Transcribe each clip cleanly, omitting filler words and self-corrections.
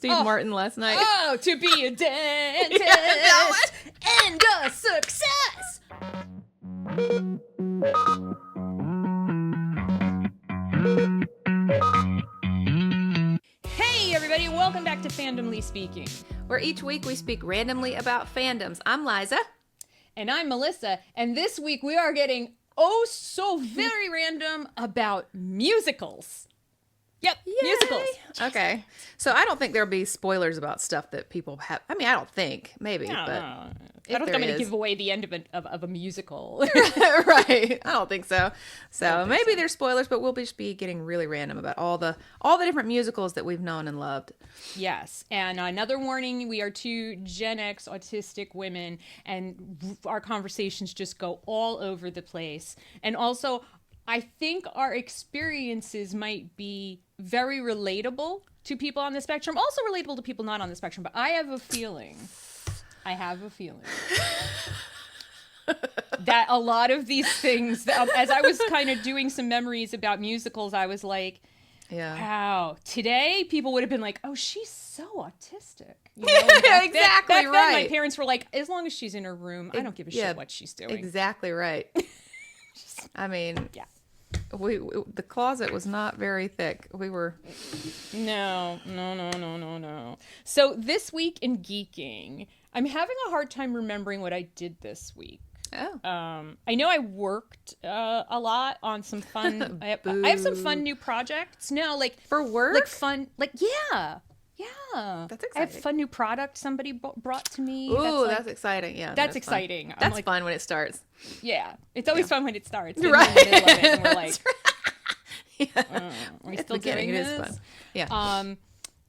Steve Martin last night. Oh, to be a dentist and a success. Hey, everybody. Welcome back to Fandomly Speaking, where each week we speak randomly about fandoms. I'm Liza. And I'm Melissa. And this week we are getting so very random about musicals. Yep, Yay. Musicals. Okay. So I don't think there'll be spoilers about stuff that people have. I mean, I don't think. Maybe. No, but I don't think I'm going to give away the end of a musical. Right. I don't think so. So maybe so. there's spoilers, but we'll just be getting really random about all the different musicals that we've known and loved. Yes. And another warning, we are two genx autistic women, and our conversations just go all over the place. And also, I think our experiences might be very relatable to people on the spectrum, also relatable to people not on the spectrum. But I have a feeling that a lot of these things, as I was kind of doing some memories about musicals, I was like, wow, today people would have been like, oh, she's so autistic. You know, exactly back right. then, my parents were like, as long as she's in her room, I don't give a shit what she's doing. Exactly right. I mean, yeah. The closet was not very thick. We were... No. So this week in geeking, I'm having a hard time remembering what I did this week. Oh. I know I worked a lot on some fun... I have some fun new projects. No, like... For work? Like fun... Like, yeah. That's exciting. I have a fun new product somebody brought to me. Ooh, that's exciting. Yeah, that's exciting. Fun. That's fun when it starts. Yeah, it's always fun when it starts. Right. In the middle of it, and we're like, are we still doing this? It is fun. Yeah.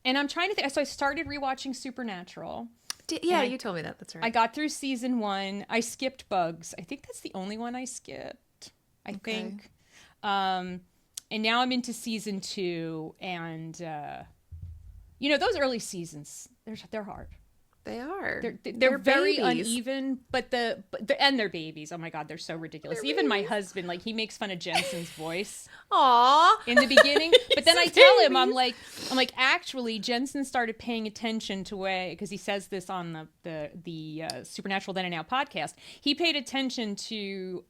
And I'm trying to think. So I started rewatching Supernatural. You told me that. That's right. I got through season 1. I skipped Bugs. I think that's the only one I skipped. I think. And now I'm into season 2, and those early seasons, they're hard. They are. They're very uneven, but and they're babies. Oh my God, they're so ridiculous. Even my husband, like, he makes fun of Jensen's voice. Aww. In the beginning, but then I tell him, I'm like, actually, Jensen started paying attention to because he says this on the Supernatural Then and Now podcast. He paid attention to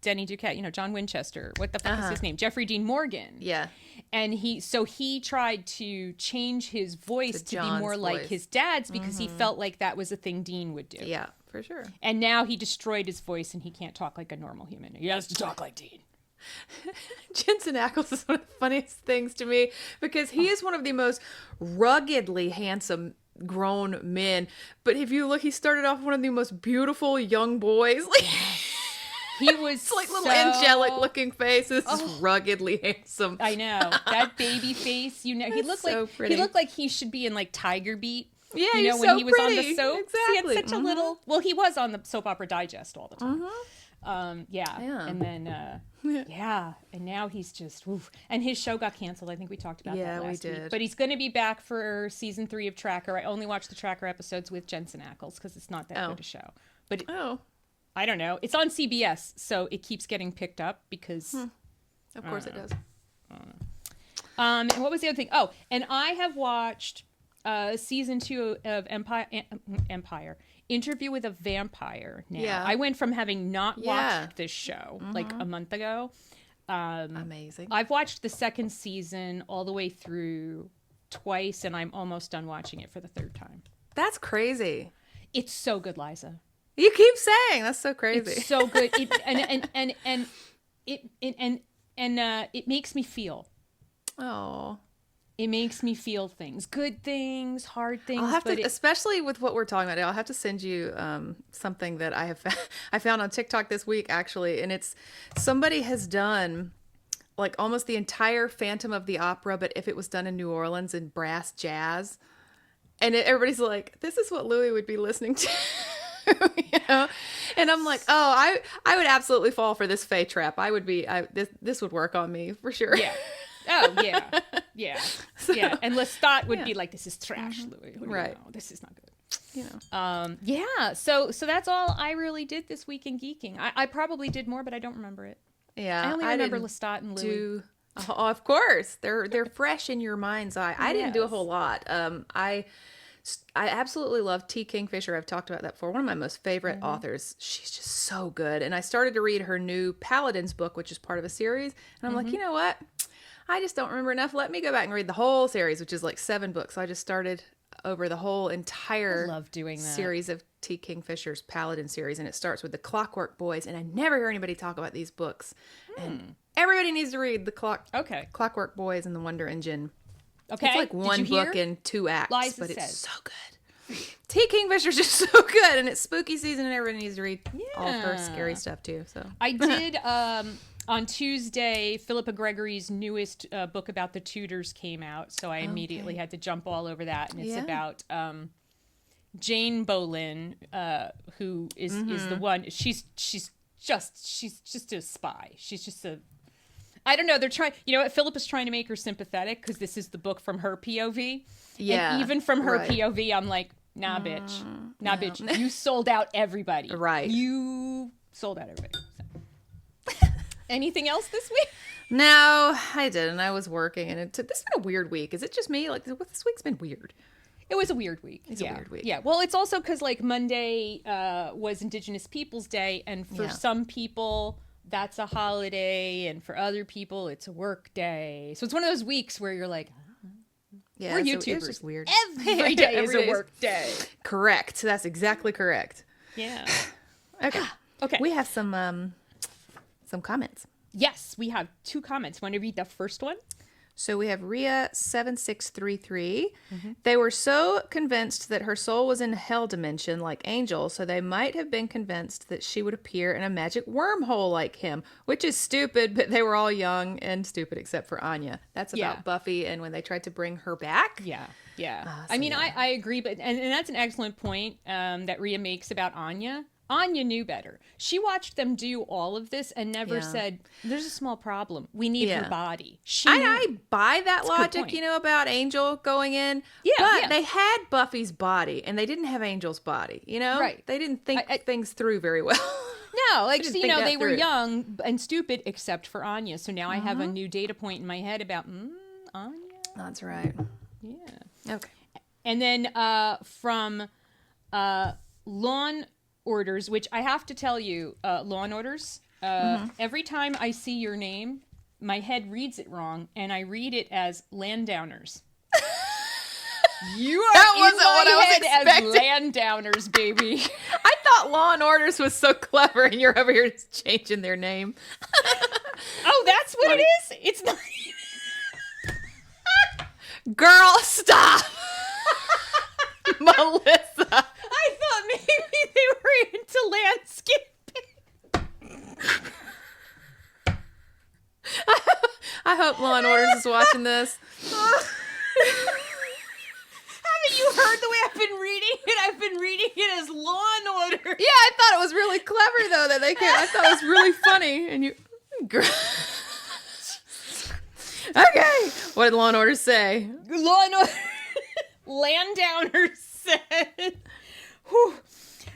Denny Duquette, John Winchester. What the fuck is his name? Jeffrey Dean Morgan. Yeah. And he tried to change his voice to be more like his dad's because he felt like that was a thing Dean would do. Yeah, for sure. And now he destroyed his voice and he can't talk like a normal human. He has to talk like Dean. Jensen Ackles is one of the funniest things to me because he is one of the most ruggedly handsome grown men. But if you look, he started off one of the most beautiful young boys. Like, he was like little angelic looking face. This is ruggedly handsome. I know that baby face. He looked so pretty. He looked like he should be in like Tiger Beat. Yeah, when he was on the soap. Exactly. He had such a little. Well, he was on the Soap Opera Digest all the time. And then and now he's just and his show got canceled. I think we talked about that last week. But he's going to be back for season 3 of Tracker. I only watch the Tracker episodes with Jensen Ackles because it's not that good a show. But I don't know. It's on CBS, so it keeps getting picked up because of course it does. And what was the other thing? Oh, and I have watched season 2 of Empire. Interview with a Vampire now. Yeah. I went from having not watched this show like a month ago. Amazing. I've watched the second season all the way through twice, and I'm almost done watching it for the third time. That's crazy. It's so good, Liza. You keep saying that's so crazy. It's so good. It makes me feel. Oh. It makes me feel things, good things, hard things. I'll have to, especially with what we're talking about. I'll have to send you something that I found on TikTok this week, actually, and it's somebody has done like almost the entire Phantom of the Opera, but if it was done in New Orleans in brass jazz, and everybody's like, "This is what Louis would be listening to." And I'm like, I would absolutely fall for this Faye trap. I would be. This would work on me for sure. Yeah. Oh yeah. And Lestat would be like, "This is trash, Louis. Right? This is not good." Yeah. So that's all I really did this week in geeking. I probably did more, but I don't remember it. Yeah. I only remember Lestat and Louis. Oh, of course. They're fresh in your mind's eye. I didn't do a whole lot. I absolutely love T. Kingfisher. I've talked about that before. One of my most favorite authors. She's just so good. And I started to read her new Paladins book, which is part of a series. And I'm like, you know what? I just don't remember enough. Let me go back and read the whole series, which is like 7 books. So I just started over the whole entire series of T. Kingfisher's Paladin series. And it starts with the Clockwork Boys. And I never hear anybody talk about these books. And everybody needs to read the Clockwork Boys and the Wonder Engine. Okay. It's like one book in 2 acts, but it's so good. T. Kingfisher's just so good, and it's spooky season, and everybody needs to read all of her scary stuff too. So I did on Tuesday. Philippa Gregory's newest book about the Tudors came out, so I immediately had to jump all over that, and it's about Jane Boleyn, who is the one. She's just a spy. She's just a. I don't know. They're trying. You know what? Philippa's trying to make her sympathetic because this is the book from her POV. Yeah. And even from her POV, I'm like, nah, bitch. Nah, bitch. You sold out everybody. Right. You sold out everybody. So. Anything else this week? No, I didn't. I was working, and this has been a weird week. Is it just me? Like, this week's been weird. It was a weird week. It's a weird week. Yeah. Well, it's also because like Monday was Indigenous Peoples Day, and for some people that's a holiday, and for other people it's a work day. So it's one of those weeks where you're like, we're YouTubers. It's just weird. Every day is a work day. Correct. That's exactly correct. Yeah. Okay. Okay. We have some comments. Yes, we have 2 comments. Want to read the first one? So we have Rhea7633. They were so convinced that her soul was in hell dimension like Angel, so they might have been convinced that she would appear in a magic wormhole like him, which is stupid, but they were all young and stupid except for Anya. That's about Buffy and when they tried to bring her back. Yeah. I mean, I agree, but and that's an excellent point that Rhea makes about Anya. Anya knew better. She watched them do all of this and never said, there's a small problem. We need her body. I buy that logic, about Angel going in. But they had Buffy's body and they didn't have Angel's body, Right. They didn't think things through very well. No, like, they were young and stupid except for Anya. So now I have a new data point in my head about Anya. That's right. Yeah. Okay. And then from Lawn Orders, which I have to tell you, Law and Orders, every time I see your name, my head reads it wrong, and I read it as Landowners. You are that wasn't what I was expecting. As Landowners, baby. I thought Law and Orders was so clever, and you're over here just changing their name. Oh, that's what it is? It's not even... Girl, stop! Melissa. I thought maybe they were into landscaping. I hope Law and Orders is watching this. Haven't you heard the way I've been reading it? I've been reading it as Law and Order. Yeah, I thought it was really clever though that they came. I thought it was really funny, and you. Girl. Okay, what did Law and Order say? Law and Order. Landowner said, whew,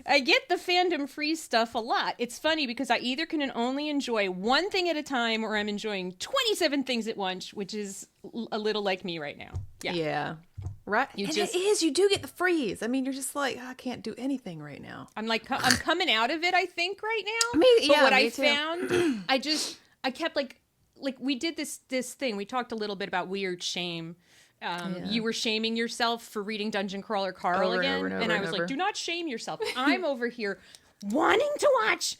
I get the fandom free stuff a lot. It's funny because I either can only enjoy one thing at a time or I'm enjoying 27 things at once, which is a little like me right now. Yeah. Right. It is. You do get the freeze. I mean, you're just like, I can't do anything right now. I'm coming out of it, I think, right now. But what I found, I kept like we did this thing. We talked a little bit about weird shame. You were shaming yourself for reading Dungeon Crawler Carl again, and I was like, do not shame yourself. I'm over here wanting to watch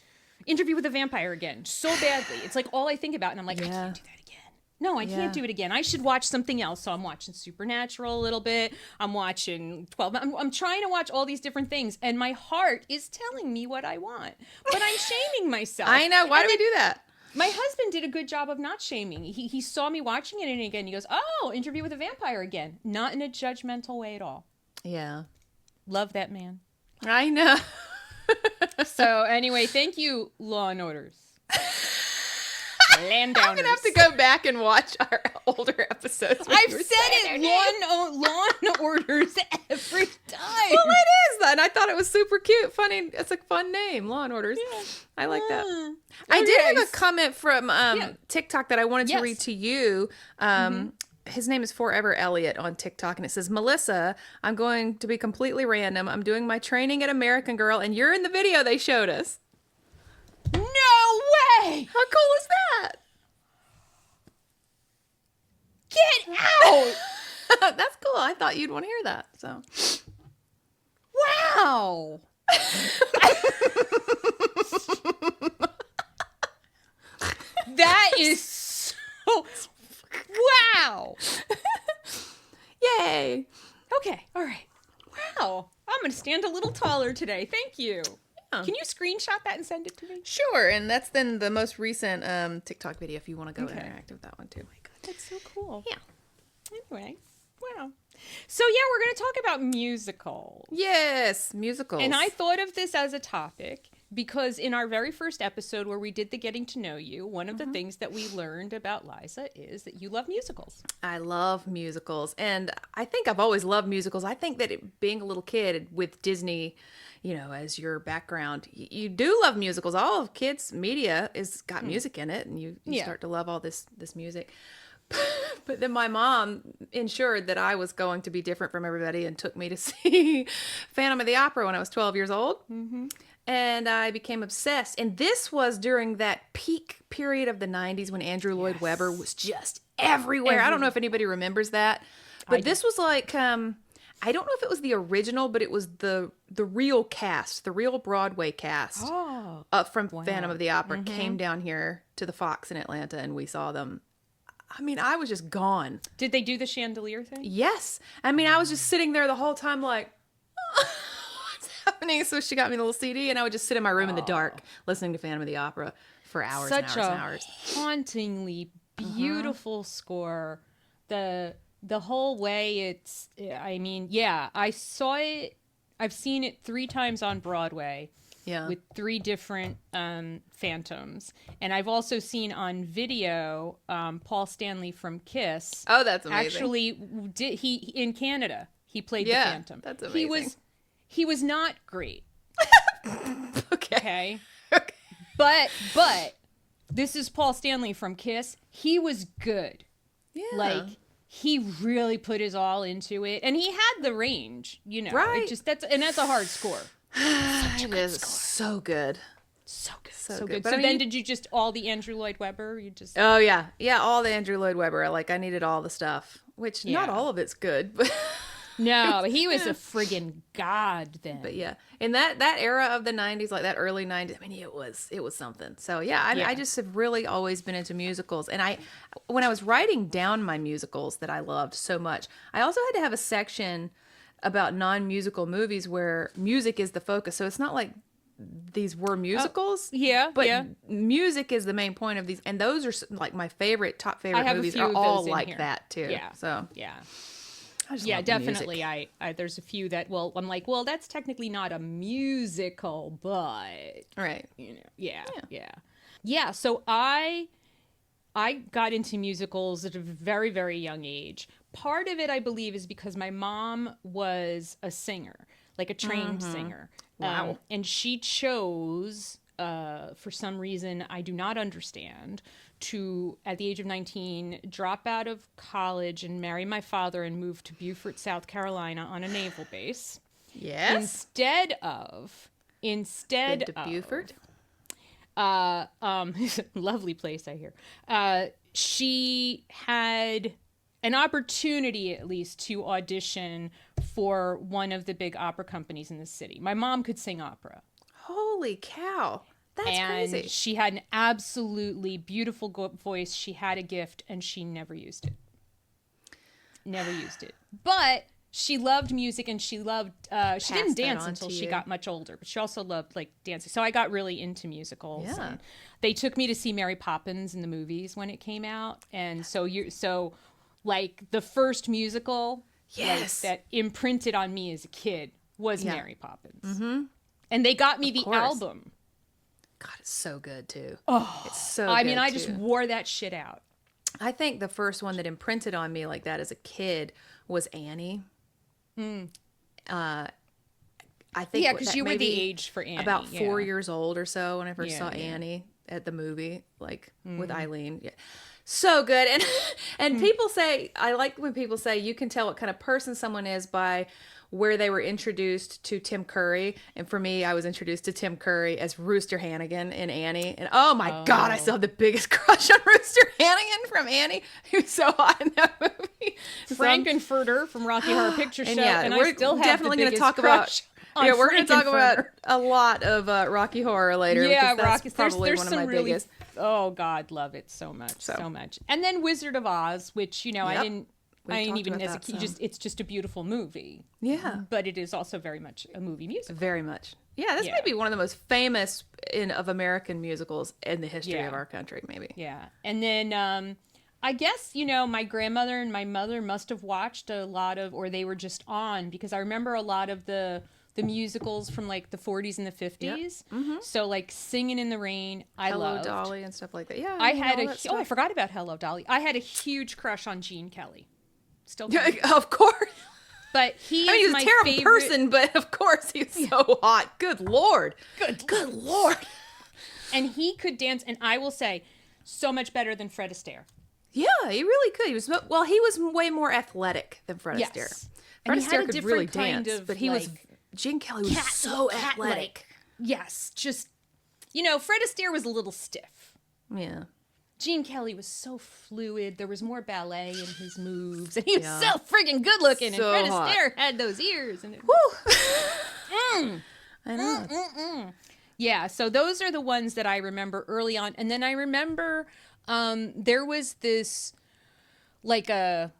Interview with a Vampire again so badly. It's like all I think about, and I'm like, I can't do that again. No, I can't do it again. I should watch something else. So I'm watching Supernatural a little bit. I'm watching 12. I'm trying to watch all these different things, and my heart is telling me what I want, but I'm shaming myself. I know. Why do we do that? My husband did a good job of not shaming. He saw me watching it and again. He goes, oh, Interview with a Vampire again. Not in a judgmental way at all. Yeah. Love that man. I know. So anyway, thank you, Law and Orders. Landowners. I'm going to have to go back and watch our older episodes. I've said it, Law and Orders every time. Well, it is then. I thought it was super cute, funny. It's a fun name, Law and Orders. Yeah. I like that. I did have a comment from TikTok that I wanted to read to you. His name is Forever Elliot on TikTok, and it says, Melissa, I'm going to be completely random. I'm doing my training at American Girl, and you're in the video they showed us. No way! How cool is that? Get out! That's cool. I thought you'd want to hear that. So, wow. That is so... Wow. Yay. Okay. All right. Wow. I'm going to stand a little taller today. Thank you. Yeah. Can you screenshot that and send it to me? Sure. And that's then the most recent TikTok video if you want to go interact with that one too. Oh my God, that's so cool. Yeah. Anyway. Wow. So yeah, we're going to talk about musicals. Yes, musicals. And I thought of this as a topic because in our very first episode where we did the getting to know you, one of the things that we learned about Liza is that you love musicals. I love musicals. And I think I've always loved musicals. I think that being a little kid with Disney, you know, as your background, you do love musicals. All of kids' media is got music in it, and you start to love all this music. But then my mom ensured that I was going to be different from everybody and took me to see Phantom of the Opera when I was 12 years old. And I became obsessed. And this was during that peak period of the 90s when Andrew Lloyd Webber was just everywhere. I don't know if anybody remembers that. But this was like, I don't know if it was the original, but it was the real cast, the real Broadway cast from Phantom of the Opera came down here to the Fox in Atlanta, and we saw them. I mean, I was just gone. Did they do the chandelier thing? Yes. I mean, I was just sitting there the whole time like, what's happening? So she got me the little CD, and I would just sit in my room in the dark listening to Phantom of the Opera for hours and hours and hours. Such a hauntingly beautiful score. The whole way it's, I mean, yeah, I saw it. I've seen it 3 times on Broadway. Yeah. With 3 different Phantoms. And I've also seen on video Paul Stanley from Kiss. Oh, that's amazing. Actually, he in Canada, he played the Phantom. That's amazing. He was not great. Okay. But this is Paul Stanley from Kiss. He was good. Yeah. Like, he really put his all into it. And he had the range, you know. Right. That's a hard score. It is so good. So good. So then did you just all the Andrew Lloyd Webber? You just Oh yeah. Yeah, all the Andrew Lloyd Webber. Like I needed all the stuff. Which not all of it's good, but no, but he was a friggin' god then. But yeah. In that era of the 90s, like that early 90s, I mean it was something. So yeah, I just have really always been into musicals. And when I was writing down my musicals that I loved so much, I also had to have a section about non-musical movies where music is the focus. So it's not like these were musicals. But music is the main point of these. And those are like my top favorite movies are all like that too. Yeah. So yeah. Definitely. I there's a few that, well, I'm like, well, that's technically not a musical, but right. You know, yeah. So I got into musicals at a very, very young age. Part of it, I believe, is because my mom was a singer, like a trained singer. Wow. And she chose, for some reason I do not understand, to, at the age of 19, drop out of college and marry my father and move to Beaufort, South Carolina on a naval base. Yes. Instead of Beaufort? Lovely place, I hear. She had an opportunity, at least, to audition for one of the big opera companies in the city. My mom could sing opera. Holy cow. That's crazy. And she had an absolutely beautiful voice. She had a gift, and she never used it. But she loved music, and she loved, she didn't dance until she got much older, but she also loved like dancing. So I got really into musicals. Yeah. And they took me to see Mary Poppins in the movies when it came out. And so like the first musical that imprinted on me as a kid was Mary Poppins. Mm-hmm. And they got me the album. God, it's so good too. Oh, it's so good. I mean, I just wore that shit out. I think the first one that imprinted on me like that as a kid was Annie. I think because you were the age for Annie. About 4 years old or so when I first saw Annie at the movie, like with Eileen. Yeah. So good. And people say, I like when people say you can tell what kind of person someone is by where they were introduced to Tim Curry. And for me, I was introduced to Tim Curry as Rooster Hannigan in Annie. And oh my God, I still have the biggest crush on Rooster Hannigan from Annie. He was so hot in that movie. Frankenfurter from Rocky Horror Picture Show. And we're I still have definitely going to talk about. Yeah, we're going to talk about a lot of Rocky Horror later. Yeah, that's Rocky. Probably there's one of some my really, biggest. Oh God, love it so much, so much. And then Wizard of Oz, which I didn't even as a kid. It's just a beautiful movie. Yeah, but it is also very much a movie musical. Very much. Yeah, this may be one of the most famous of American musicals in the history of our country, maybe. Yeah, and then I guess my grandmother and my mother must have watched a lot of, or they were just on, because I remember a lot of the musicals from like the 40s and the 50s. Yep. Mm-hmm. So like Singing in the Rain, Hello Dolly and stuff like that. Yeah, I had I forgot about Hello Dolly. I had a huge crush on Gene Kelly. Still, of course. But he he's a terrible person, but of course he's so hot. Good Lord. Good Lord. And he could dance, and I will say, so much better than Fred Astaire. Yeah, he really could. He was way more athletic than Fred Astaire. Fred Astaire could really dance, but Gene Kelly was so athletic. Yes, just Fred Astaire was a little stiff. Yeah. Gene Kelly was so fluid. There was more ballet in his moves, and he was so friggin' good looking. So and Fred hot. Astaire had those ears. And I know. Yeah, so those are the ones that I remember early on, and then I remember there was this I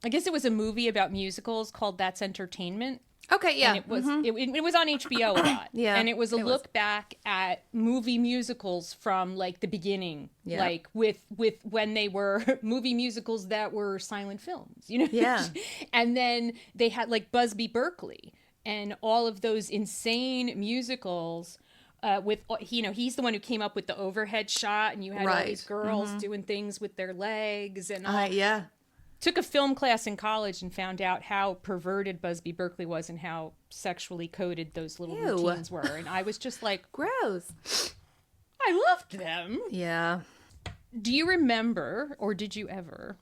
guess it was a movie about musicals called That's Entertainment. Okay, yeah. And it was it was on HBO a lot. Yeah. And it was a look back at movie musicals from like the beginning. Yeah. Like with when they were movie musicals that were silent films, Yeah. And then they had like Busby Berkeley and all of those insane musicals with he's the one who came up with the overhead shot, and you had all these girls doing things with their legs and all. Yeah. Took a film class in college and found out how perverted Busby Berkeley was and how sexually coded those little routines were. And I was just like, gross. I loved them. Yeah. Do you remember, or did you ever,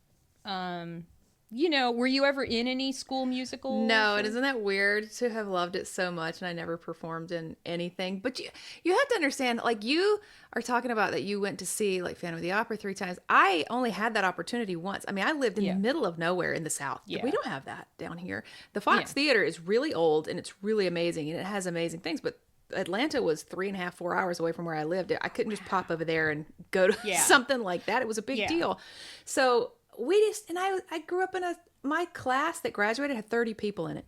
were you ever in any school musical? No, and isn't that weird to have loved it so much and I never performed in anything? But you have to understand, like, you are talking about that you went to see like Phantom of the Opera 3 times. I only had that opportunity once. I mean, I lived in the middle of nowhere in the South. Yeah. We don't have that down here. The Fox Theater is really old and it's really amazing and it has amazing things, but Atlanta was 3.5, 4 hours away from where I lived. I couldn't just pop over there and go to something like that. It was a big deal. So I grew up in my class that graduated had 30 people in it.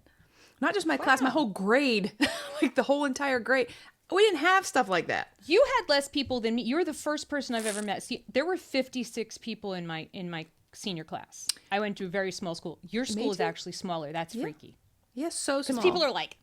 Not just my class, my whole grade, like the whole entire grade. We didn't have stuff like that. You had less people than me. You're the first person I've ever met. See, there were 56 people in my senior class. I went to a very small school. Your school is actually smaller. That's freaky. Yes, so small. Because people are like,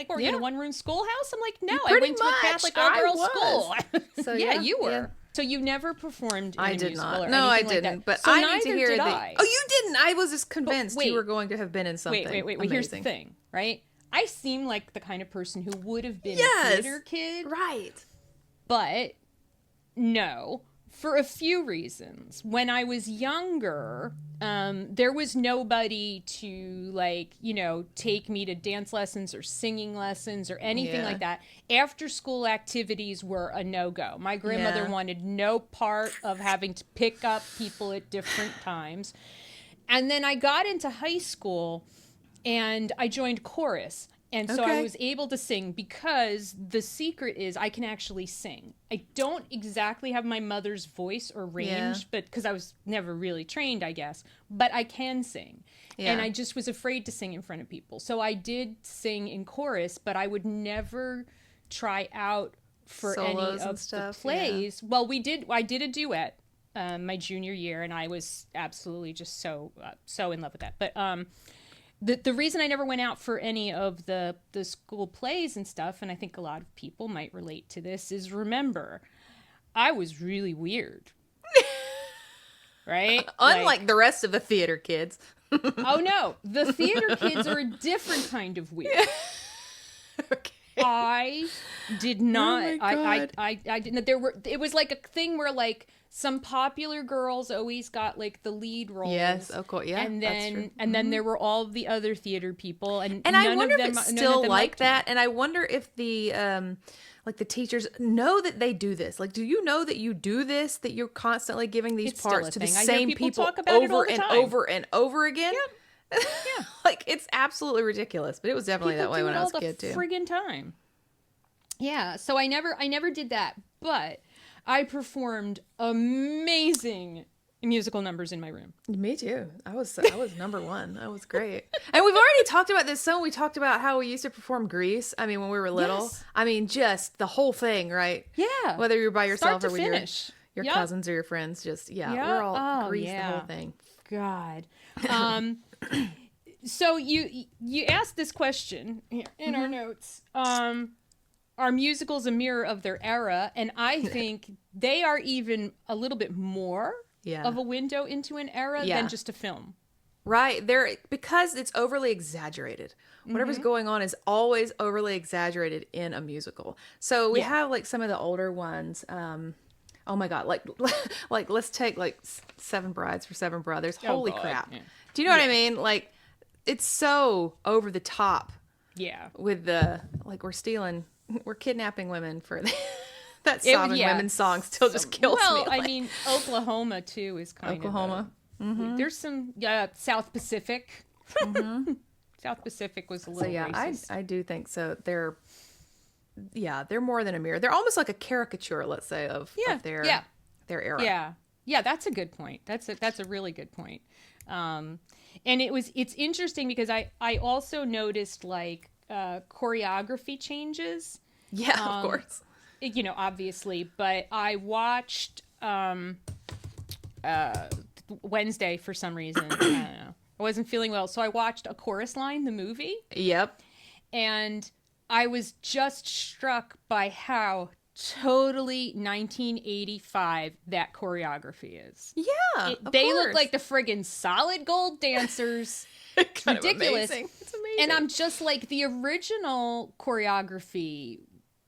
we're in a one-room schoolhouse? I'm like, no, I Pretty went to a Catholic all-girls school. So yeah, you were. Yeah. So you never performed in I a did musical not. or No, I anything didn't. like that. But So I need to hear I. Oh, you didn't. I was just convinced you were going to have been in something. Wait. Here's the thing, right? I seem like the kind of person who would have been a theater kid. Right. But no, for a few reasons. When I was younger, there was nobody to take me to dance lessons or singing lessons or anything like that. After school activities were a no-go. My grandmother wanted no part of having to pick up people at different times. And then I got into high school and I joined chorus. And so I was able to sing because the secret is I can actually sing. I don't exactly have my mother's voice or range, but because I was never really trained, I guess. But I can sing. Yeah. And I just was afraid to sing in front of people. So I did sing in chorus, but I would never try out for solos any of the plays. Yeah. Well, I did a duet my junior year, and I was absolutely just so in love with that. But the reason I never went out for any of the school plays and stuff, and I think a lot of people might relate to this, is remember, I was really weird. Right? Unlike the rest of the theater kids. Oh, no. The theater kids are a different kind of weird. I did not. Oh my God. I didn't. It was like a thing where like some popular girls always got like the lead roles. Yes, of course. Yeah, and that's true. then then there were all the other theater people, and I wonder if it's still like that. Me. And I wonder if the like the teachers know that they do this. Like, do you know that you do this? That you're constantly giving these parts to the same people talk about over it and all the time. over and over again? Yeah. Yeah. Like, it's absolutely ridiculous. But it was definitely People that way do when it I was a all the kid too. friggin' time. Yeah. So I never did that, but I performed amazing musical numbers in my room. Me too. I was number one. That was great. And we've already talked about this. So we talked about how we used to perform Grease. I mean, when we were little. Yes. I mean, just the whole thing, right? Yeah. Whether you're by yourself or with finish. your cousins or your friends, just we're all Grease the whole thing. God. So you asked this question in our notes. Are musicals a mirror of their era? And I think they are even a little bit more of a window into an era than just a film. Right. Because it's overly exaggerated. Whatever's going on is always overly exaggerated in a musical. So we have like some of the older ones. Oh my God. Like let's take like Seven Brides for Seven Brothers. Holy crap. Yeah. Do you know what I mean? Like, it's so over the top. Yeah. With the, like, we're kidnapping women for that sobbing women's song still just kills me. Well, I mean, Oklahoma too is kind of Oklahoma. There's some South Pacific. South Pacific was a little racist. I do think so. They're more than a mirror. They're almost like a caricature, let's say, of their era. Yeah, that's a good point. That's a really good point. And it's interesting because I also noticed like choreography changes. Yeah, of course. You know, obviously, but I watched Wednesday for some reason. I don't know. I wasn't feeling well, so I watched A Chorus Line, the movie. Yep. And I was just struck by how totally 1985 that choreography is. Yeah, they look like the friggin' Solid Gold dancers. It's ridiculous. Amazing. It's amazing. And I'm just like, the original choreography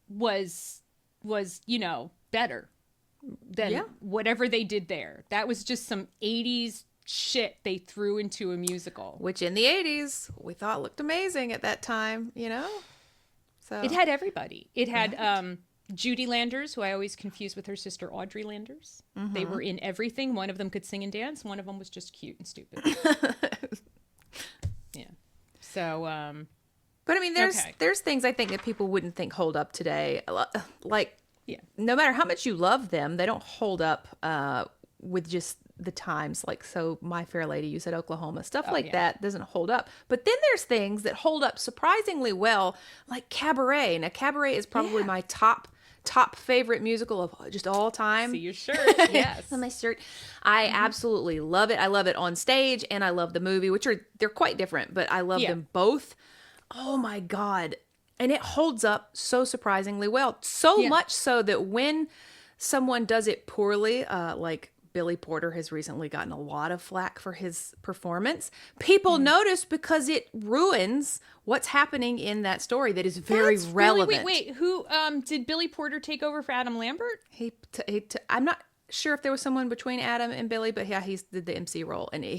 was better than whatever they did there. That was just some 80s shit they threw into a musical. Which in the 80s, we thought looked amazing at that time, So it had everybody. It had Judy Landers, who I always confuse with her sister Audrey Landers. Mm-hmm. They were in everything. One of them could sing and dance. One of them was just cute and stupid. Yeah. So, but I mean, there's things I think that people wouldn't think hold up today. Like, no matter how much you love them, they don't hold up with just the times. Like, so My Fair Lady, you said Oklahoma, stuff that doesn't hold up. But then there's things that hold up surprisingly well, like Cabaret. Now, Cabaret is probably my top favorite musical of just all time. See your shirt. Yes. On my shirt. I absolutely love it. I love it on stage and I love the movie, they're quite different, but I love them both. Oh my God. And it holds up so surprisingly well. So much so that when someone does it poorly, like Billy Porter has recently gotten a lot of flack for his performance, people notice because it ruins what's happening in that story that is very relevant. Wait, who did Billy Porter take over for Adam Lambert? I'm not sure if there was someone between Adam and Billy, but he did the MC role, and they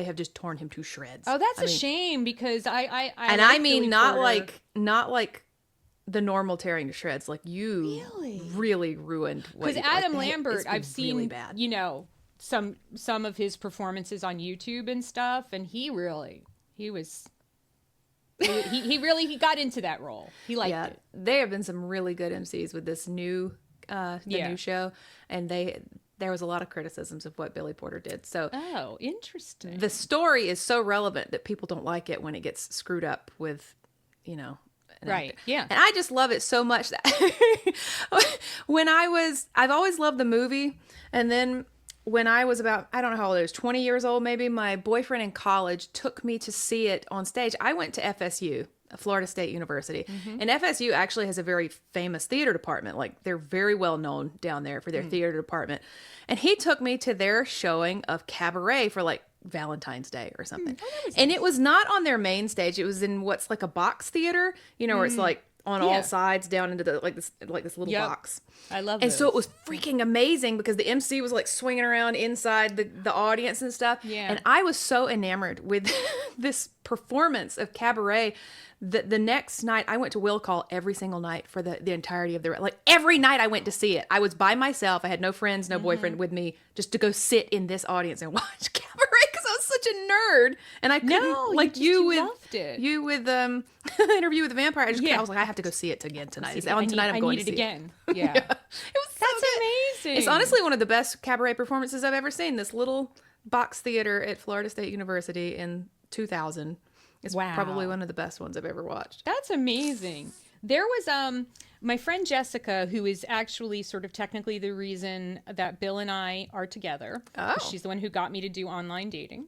have just torn him to shreds. Oh, that's a shame because I mean not like the normal tearing to shreds. Like, you really ruined what. Because Adam Lambert, I've seen really bad. Some of his performances on YouTube and stuff, and he really got into that role. He liked it. There have been some really good MCs with this new new show, and there was a lot of criticisms of what Billy Porter did. So interesting. The story is so relevant that people don't like it when it gets screwed up with, right. Yeah. And I just love it so much that I've always loved the movie. And then when I was about, I don't know how old I was, 20 years old, maybe, my boyfriend in college took me to see it on stage. I went to FSU, Florida State University. Mm-hmm. And FSU actually has a very famous theater department. Like, they're very well known down there for their theater department. And he took me to their showing of Cabaret for like Valentine's Day or something. And it was not on their main stage. It was in what's like a box theater, where it's like on all sides down into the like this little box. I love and those. so it was freaking amazing because the MC was like swinging around inside the audience and stuff. Yeah. And I was so enamored with this performance of Cabaret that the next night I went to Will Call every single night for the entirety of like every night I went to see it. I was by myself. I had no friends, no boyfriend with me, just to go sit in this audience and watch Cabaret because I was such a nerd and I couldn't loved it. You with Interview with the Vampire. I was like, I have to go see it again tonight. Tonight I'm going to see it again. Yeah. It was amazing. It's honestly one of the best Cabaret performances I've ever seen. This little box theater at Florida State University in 2000 is probably one of the best ones I've ever watched. That's amazing. There was my friend Jessica, who is actually sort of technically the reason that Bill and I are together. Oh. She's the one who got me to do online dating.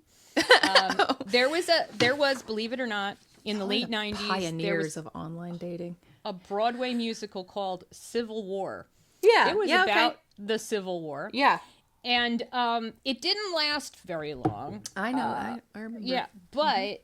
There was, believe it or not, in the late 90s, pioneers of online dating. A Broadway musical called Civil War. Yeah. It was about the Civil War. Yeah. And it didn't last very long. I know. I remember. Yeah. But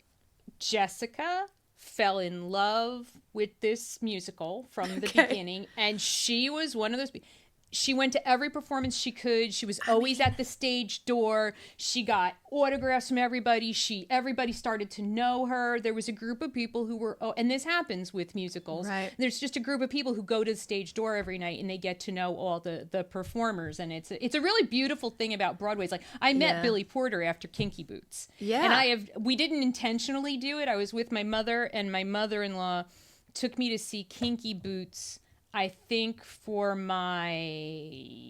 Jessica fell in love with this musical from the beginning. And she was one of those people. She went to every performance she could. She was always at the stage door. She got autographs from everybody. Everybody started to know her. There was a group of people who were, and this happens with musicals. Right. There's just a group of people who go to the stage door every night and they get to know all the performers. And it's a really beautiful thing about Broadway. It's like, I met Billy Porter after Kinky Boots. Yeah. And we didn't intentionally do it. I was with my mother, and my mother-in-law took me to see Kinky Boots, I think, for maybe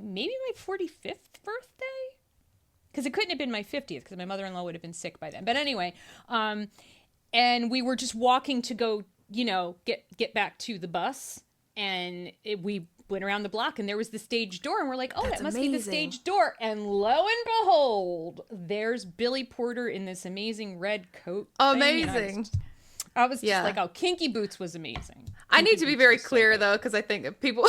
my 45th birthday, because it couldn't have been my 50th because my mother-in-law would have been sick by then. But anyway, and we were just walking to go, get back to the bus, and we went around the block, and there was the stage door, and we're like, that must be the stage door. And lo and behold, there's Billy Porter in this amazing red coat. Amazing. I was just like, Kinky Boots was amazing. I need to be very clear, though, because I think that people...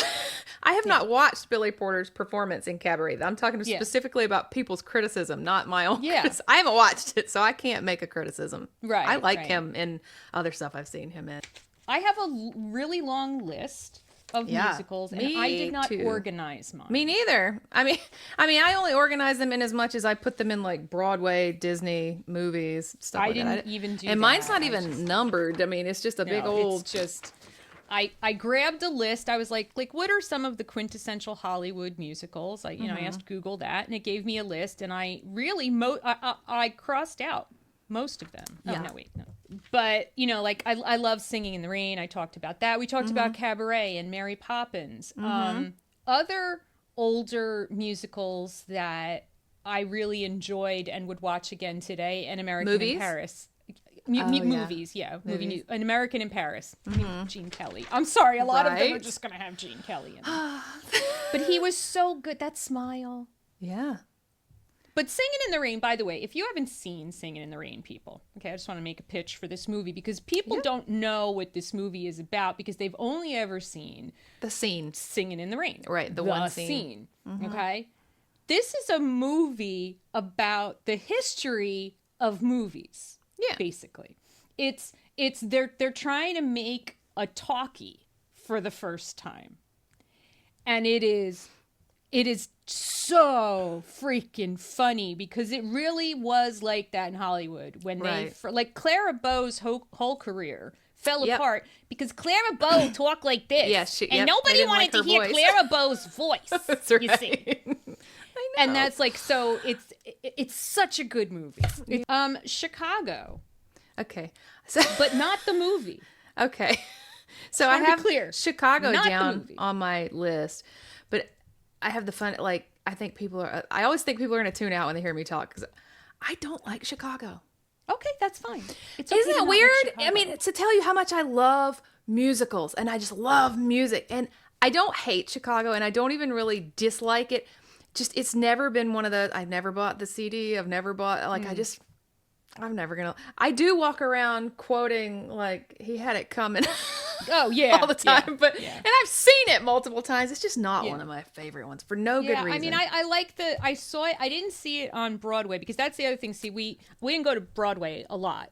I have not watched Billy Porter's performance in Cabaret. I'm talking specifically about people's criticism, not my own criticism. I haven't watched it, so I can't make a criticism. Right. I like him in other stuff I've seen him in. I have a really long list of musicals, and I did not organize mine. Me neither. I mean, I only organize them in as much as I put them in like Broadway, Disney movies, stuff like that. I didn't even do that. And mine's not even numbered. I mean, it's just a big old... It's just... I grabbed a list. I was like, what are some of the quintessential Hollywood musicals? I asked Google that, and it gave me a list, and I really I crossed out most of them. Oh, no, wait, no. But, I love Singing in the Rain. I talked about that. We talked about Cabaret and Mary Poppins. Other older musicals that I really enjoyed and would watch again today, An American in Paris. Movies. An American in Paris. Gene Kelly. I'm sorry, a lot of them are just going to have Gene Kelly in them. But he was so good. That smile. Yeah. But Singing in the Rain, by the way, if you haven't seen Singing in the Rain, people, okay, I just want to make a pitch for this movie because people don't know what this movie is about because they've only ever seen the scene Singing in the Rain. Right, the one scene. Okay? This is a movie about the history of movies. Yeah. Basically. They're trying to make a talkie for the first time. And it is so freaking funny because it really was like that in Hollywood when like Clara Bow's whole career fell apart because Clara Bow talked like this. And nobody wanted to hear Clara Bow's voice. That's right. You see. And that's like, so it's such a good movie. Chicago. Okay. But not the movie. Okay. So I have Chicago not down on my list, but I have the fun, I always think people are going to tune out when they hear me talk because I don't like Chicago. Okay, that's fine. Isn't it weird? I mean, to tell you how much I love musicals and I just love music and I don't hate Chicago and I don't even really dislike it. Just, it's never been one of those, I've never bought the CD. I've never bought, I'm never going to, I do walk around quoting he had it coming. Oh yeah, all the time. But and I've seen it multiple times. It's just not one of my favorite ones for no good reason. I mean, I like I saw it. I didn't see it on Broadway because that's the other thing. See, we didn't go to Broadway a lot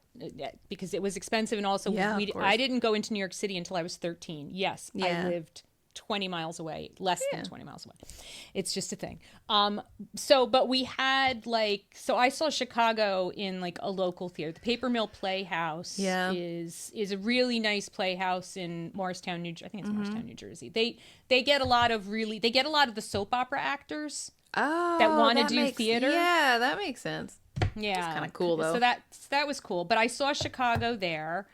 because it was expensive, and also I didn't go into New York City until I was 13. Yes, I lived 20 miles away, less than 20 miles away. It's just a thing. But we had so I saw Chicago in like a local theater. The Paper Mill Playhouse is a really nice playhouse in Morristown, I think it's Morristown, New Jersey. They get a lot of the soap opera actors that want to do theater. Yeah, that makes sense. Yeah. It's kind of cool though. So that was cool. But I saw Chicago there.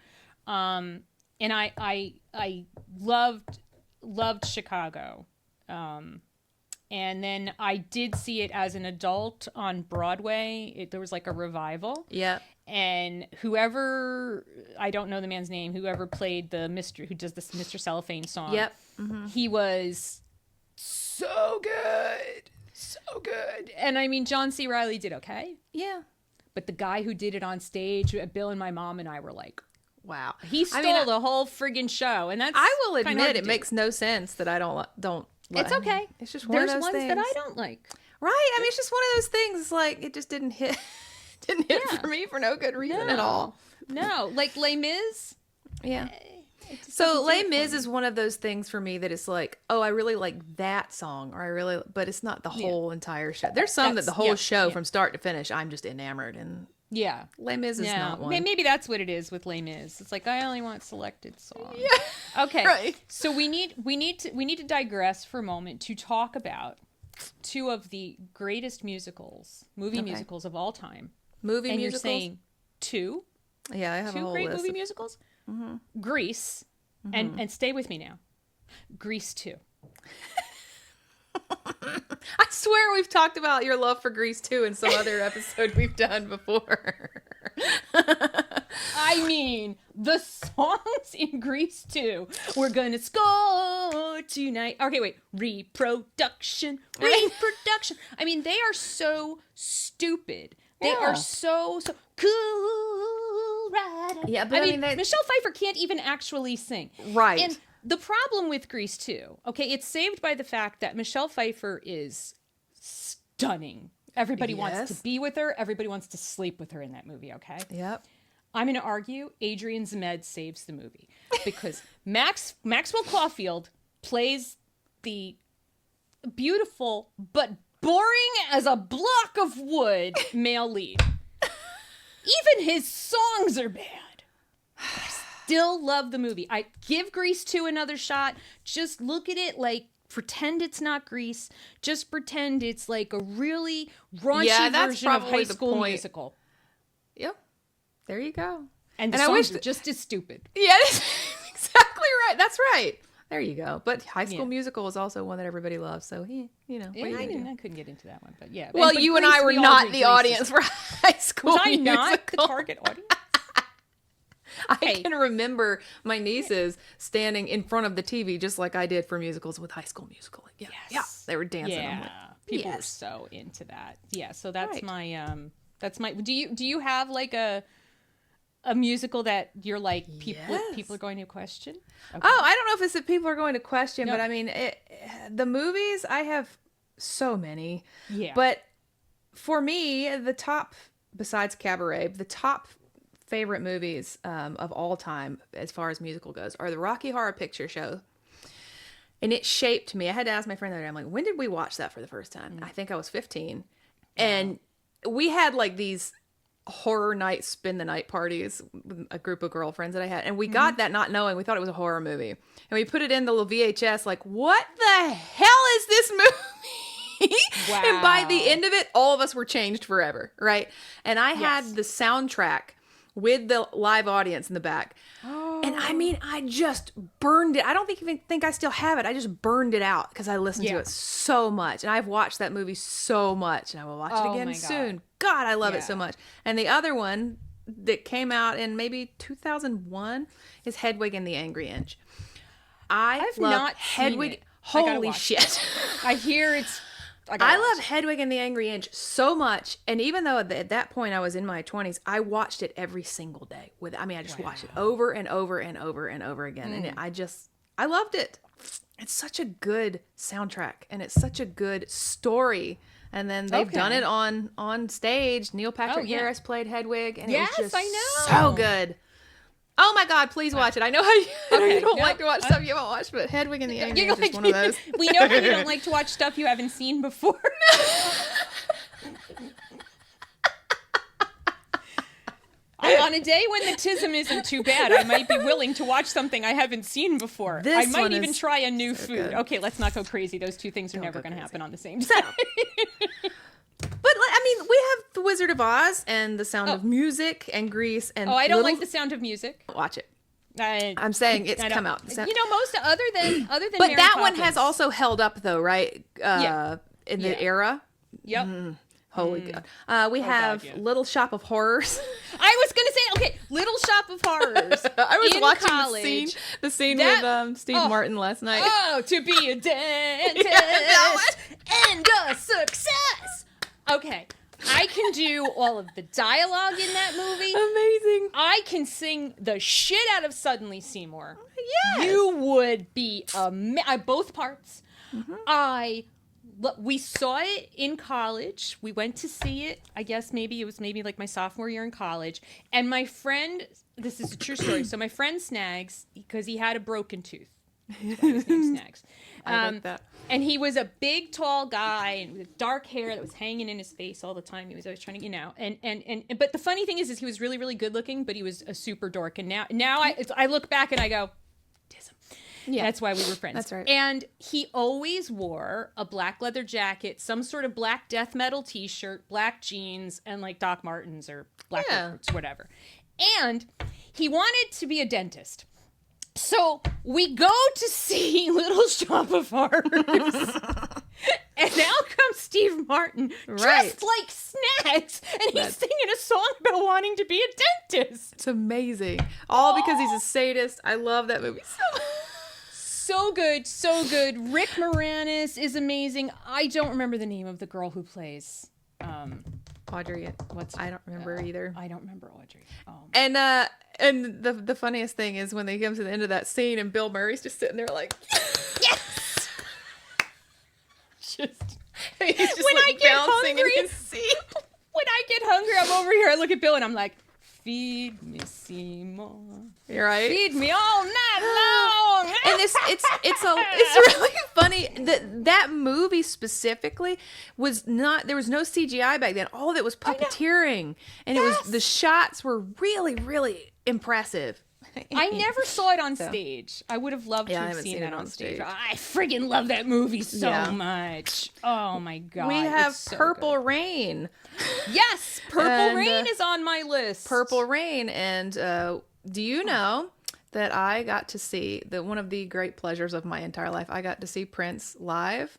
And I loved Chicago. And then I did see it as an adult on Broadway. There was like a revival. Yeah. And whoever, I don't know the man's name, whoever played who does this Mr. Cellophane song. Yep. Mm-hmm. He was so good. So good. And I mean, John C. Reilly did okay. Yeah. But the guy who did it on stage, Bill and my mom and I were like, wow. He stole the whole friggin' show. And that's I will admit it makes no sense that I don't It's okay. It's just one of those things. There's ones that I don't like. Right? I mean, it's just one of those things. It's like it just didn't hit for me for no good reason at all. No. Like Les Mis? Yeah. So Les Mis is one of those things for me that it's like, oh, I really like that song, but it's not the whole entire show. There's some that the whole show from start to finish, I'm just enamored, and Les Mis is not one. Maybe that's what it is with Les Mis. It's like I only want selected songs. Yeah. Okay. Right. So we need to digress for a moment to talk about two of the greatest movie musicals of all time. Musicals? You're saying two? Yeah, I have two a whole great list movie musicals. Mm-hmm. Grease, and stay with me now. Grease 2. I swear we've talked about your love for Grease 2 in some other episode we've done before. I mean, the songs in Grease 2. We're gonna score tonight. Okay, wait. Reproduction. I mean, they are so stupid. They are so cool. Right. Yeah, but I mean Michelle Pfeiffer can't even actually sing. Right. And the problem with Grease 2, okay, it's saved by the fact that Michelle Pfeiffer is stunning. Everybody wants to be with her. Everybody wants to sleep with her in that movie, okay? Yep. I'm going to argue Adrian Zmed saves the movie because Maxwell Caulfield plays the beautiful but boring as a block of wood male lead. Even his songs are bad. I still love the movie. I give Grease 2 another shot. Just look at it like pretend it's not Grease. Just pretend it's like a really raunchy version of High School Musical. Yep. There you go. And the songs are just as stupid. Yeah, that's exactly right. That's right. There you go. But High School Musical is also one that everybody loves. So, I couldn't get into that one. But yeah. Well, you and I were not the audience for High School Musical. Was I Musical. not the target audience? I can remember my nieces standing in front of the TV just like I did for musicals with High School Musical. Yeah, they were dancing. Yeah, people were so into that. Yeah, so that's my. Do you have like a musical that you're like people are going to question? Okay. Oh, I don't know if it's that people are going to question, but I mean the movies. I have so many. Yeah, but for me, the top besides Cabaret, the top favorite movies of all time as far as musical goes are the Rocky Horror Picture Show, and it shaped me. I had to ask my friend the other day, I'm like, when did we watch that for the first time? I think I was 15, and we had like these horror night spend the night parties with a group of girlfriends that I had, and we got that not knowing. We thought it was a horror movie, and we put it in the little VHS like, what the hell is this movie? Wow. And by the end of it, all of us were changed forever, right? And I had the soundtrack with the live audience in the back. Oh. And I mean, I just burned it. I don't even think I still have it. I just burned it out because I listened to it so much. And I've watched that movie so much, and I will watch it again soon. God, I love it so much. And the other one that came out in maybe 2001 is Hedwig and the Angry Inch. I've love not Hedwig. Seen it. Holy shit. I hear it's I love Hedwig and the Angry Inch so much, and even though at that point I was in my 20s, I watched it every single day. I just watched it over and over and over and over again, and I loved it. It's such a good soundtrack, and it's such a good story. And then they've done it on stage. Neil Patrick Harris played Hedwig, and it was just so good. Oh my God, please watch it. I know how you don't like to watch stuff you haven't watched, but Hedwig and the Angry Inch is one of those. We know how you don't like to watch stuff you haven't seen before. On a day when the tism isn't too bad, I might be willing to watch something I haven't seen before. I might even try a new food. Good. Okay, let's not go crazy. Those two things are never going to happen on the same time. But I mean, we have The Wizard of Oz and The Sound of Music and Grease and I don't like The Sound of Music. Watch it. I'm saying it's come out. Most other than but Mary that Poppins. one has also held up though, right? In the era. Yep. Holy God. We have Little Shop of Horrors. I was going to say, okay, Little Shop of Horrors. I was watching the scene with Steve Martin last night. Oh, to be a dentist and a success. Okay. I can do all of the dialogue in that movie. Amazing. I can sing the shit out of Suddenly Seymour. Yes. You would be both parts. Mm-hmm. We saw it in college. We went to see it. I guess it was like my sophomore year in college. And my friend, this is a true story. So my friend Snags, because he had a broken tooth. That's why his name's Snags. I like that. And he was a big, tall guy and with dark hair that was hanging in his face all the time. He was always trying to, but the funny thing is he was really, really good looking, but he was a super dork. And now I look back and I go, Tism. Yeah. That's why we were friends. That's right. And he always wore a black leather jacket, some sort of black death metal t-shirt, black jeans, and like Doc Martens or black boots, whatever. And he wanted to be a dentist. So we go to see Little Shop of Horrors. And out comes Steve Martin, dressed like Snags, and he's singing a song about wanting to be a dentist. It's amazing. All because he's a sadist. I love that movie so much. So good, so good. Rick Moranis is amazing. I don't remember the name of the girl who plays Audrey. I don't remember either. I don't remember Audrey. And the funniest thing is when they come to the end of that scene and Bill Murray's just sitting there like, yes. He's just when like I get bouncing hungry, in his seat. When I get hungry, I'm over here. I look at Bill and I'm like, feed me, Seymour. You're right. Feed me all night long. And it's really funny that movie specifically was not, there was no CGI back then. All of it was puppeteering, and it was, the shots were really, really impressive. I never saw it on stage. I would have loved to have seen that on stage. I friggin' love that movie so much. Oh my God. We have Purple Rain. Yes, Purple Rain is on my list. Purple Rain. And do you know that I got to see one of the great pleasures of my entire life? I got to see Prince live.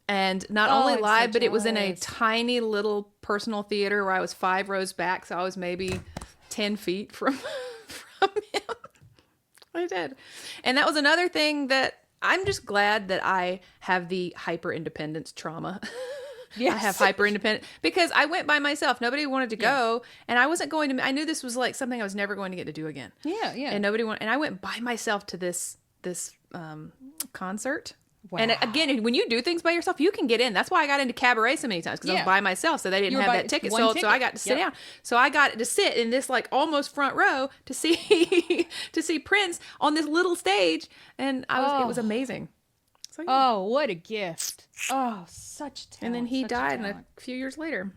And not only live, but it was in a tiny little personal theater where I was 5 rows back. So I was maybe 10 feet from him. I did. And that was another thing that I'm just glad that I have the hyper independence trauma. Yes. I have hyper independent because I went by myself. Nobody wanted to go, and I wasn't going to. I knew this was like something I was never going to get to do again. Yeah, yeah. And nobody wanted. And I went by myself to this concert. Wow. And again, when you do things by yourself, you can get in. That's why I got into cabaret so many times, because I was by myself, so they didn't have that ticket sold. So I got to sit down. So I got to sit in this like almost front row to see Prince on this little stage, and it was amazing. So, oh, what a gift! Oh, such talent. And then he died a few years later.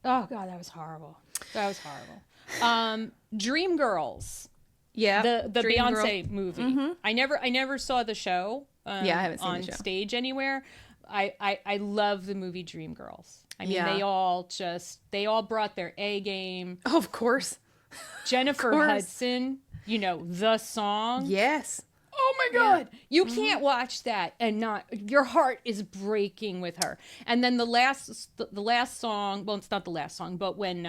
Oh God, that was horrible. That was horrible. Dreamgirls. Yeah, the Beyonce movie. Mm-hmm. I never saw the show. I haven't seen on the show. Stage anywhere. I love the movie Dreamgirls. I mean, they all brought their A game. Oh, of course. Jennifer Hudson, the song. Yes. Oh my God. Yeah. You can't watch that and not, your heart is breaking with her. And then the last song, well, it's not the last song, but when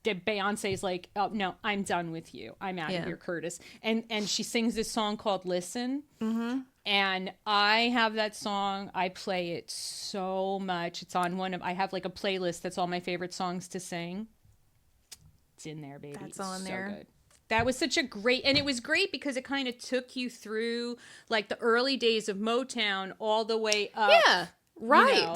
Beyonce's like, oh no, I'm done with you. I'm out of here, Curtis. And she sings this song called Listen. Mm-hmm. And I have that song. I play it so much. It's on I have like a playlist that's all my favorite songs to sing. It's in there, baby. That's on there. Good. That was such a great, and it was great because it kind of took you through like the early days of Motown all the way up. Yeah. Right.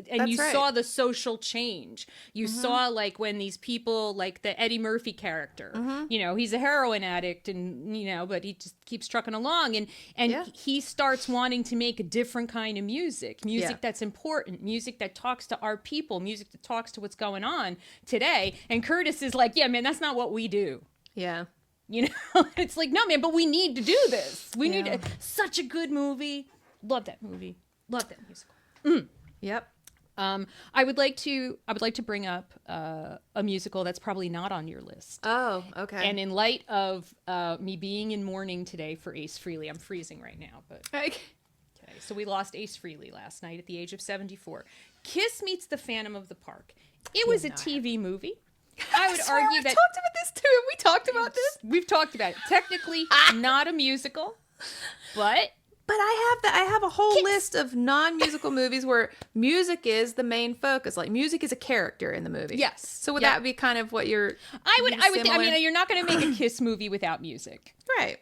And That's you right. saw the social change. You saw like when these people, like the Eddie Murphy character, he's a heroin addict and, but he just keeps trucking along. And he starts wanting to make a different kind of music that's important, music that talks to our people, music that talks to what's going on today. And Curtis is like, yeah, man, that's not what we do. Yeah. It's like, no, man, but we need to do this. We need such a good movie. Love that movie. Love that musical. Yep. I would like to bring up a musical that's probably not on your list. Oh, okay. And in light of me being in mourning today for Ace Frehley, I'm freezing right now, but okay. So we lost Ace Frehley last night at the age of 74. Kiss meets the Phantom of the Park. It was a TV movie. I would argue that we talked about this too. Have we talked about this? We've talked about it. Technically, not a musical, but I have a whole list of non-musical movies where music is the main focus. Like music is a character in the movie. Yes. So would that be kind of what you're? I would. I mean, you're not going to make a Kiss movie without music, right?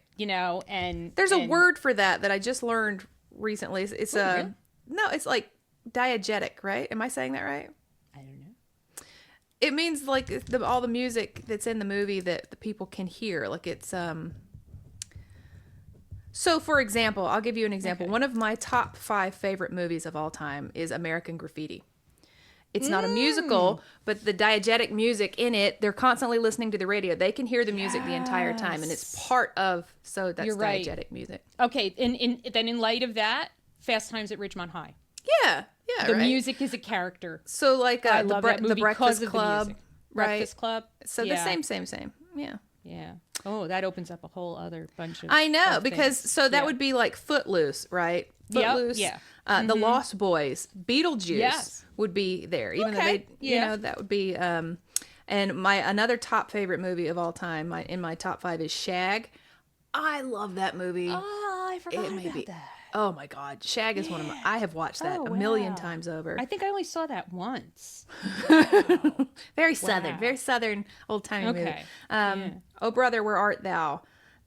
And there's a word for that I just learned recently. It's really? No, it's like diegetic, right? Am I saying that right? I don't know. It means like all the music that's in the movie that the people can hear. Like it's So, for example, I'll give you an example. Okay. One of my top 5 favorite movies of all time is American Graffiti. It's not a musical, but the diegetic music in it, they're constantly listening to the radio. They can hear the music the entire time, and it's part of, so that's diegetic music. Okay, then in light of that, Fast Times at Ridgemont High. Yeah, the music is a character. So, like I love that movie the Breakfast Club. Right? Breakfast Club. So the same. Yeah. Yeah. Oh, that opens up a whole other bunch of I know, because things. that would be like Footloose, right? Footloose. Yep. Yeah. The Lost Boys, Beetlejuice would be there, even though they, that would be. And another top favorite movie of all time, in my top 5 is Shag. I love that movie. Oh, I forgot about that. Oh my God, Shag is one of my. I have watched that a million times over. I think I only saw that once. Very southern, old timey movie. Oh Brother, Where Art Thou?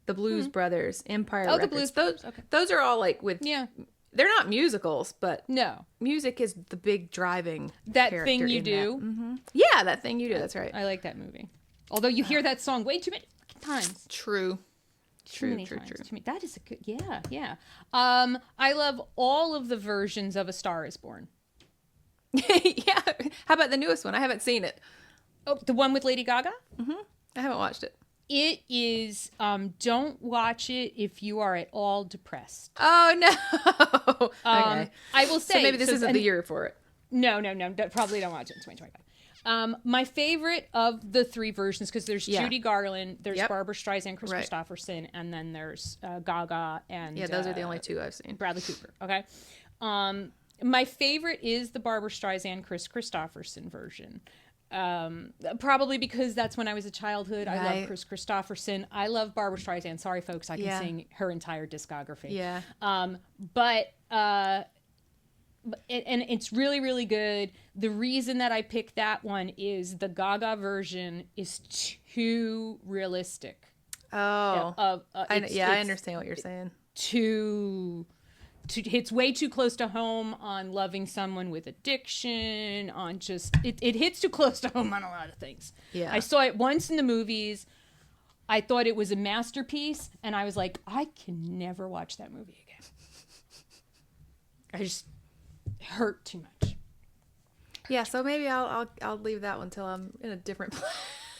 The Blues Brothers, Empire Records. The Blues. Those are all like with. Yeah. They're not musicals, but no, music is the big driving. That thing you do. That. Mm-hmm. Yeah, that thing you do. That's right. I like that movie. Although you hear that song way too many times. True. True. That is a good. Yeah. I love all of the versions of A Star Is Born. Yeah. How about the newest one? I haven't seen it. Oh, the one with Lady Gaga? Mm-hmm. I haven't watched it. It is. Don't watch it if you are at all depressed. Oh no. Okay. I will say. So maybe this isn't the year for it. No. Probably don't watch it in 2025. My favorite of the 3 versions, because there's Judy Garland, there's Barbra Streisand, Chris Christopherson, and then there's Gaga and those are the only 2 I've seen. Bradley Cooper. Okay, my favorite is the Barbra Streisand, Chris Christopherson version. Probably because that's when I was a childhood. I love Chris Christopherson. I love Barbra Streisand. Sorry, folks, I can sing her entire discography. Yeah. But it's really, really good. The reason that I picked that one is the Gaga version is too realistic. Oh. I understand what you're saying. It's way too close to home on loving someone with addiction, on just... It hits too close to home on a lot of things. Yeah. I saw it once in the movies. I thought it was a masterpiece, and I was like, I can never watch that movie again. I just... hurt too much. Yeah, so maybe I'll leave that one till I'm in a different place.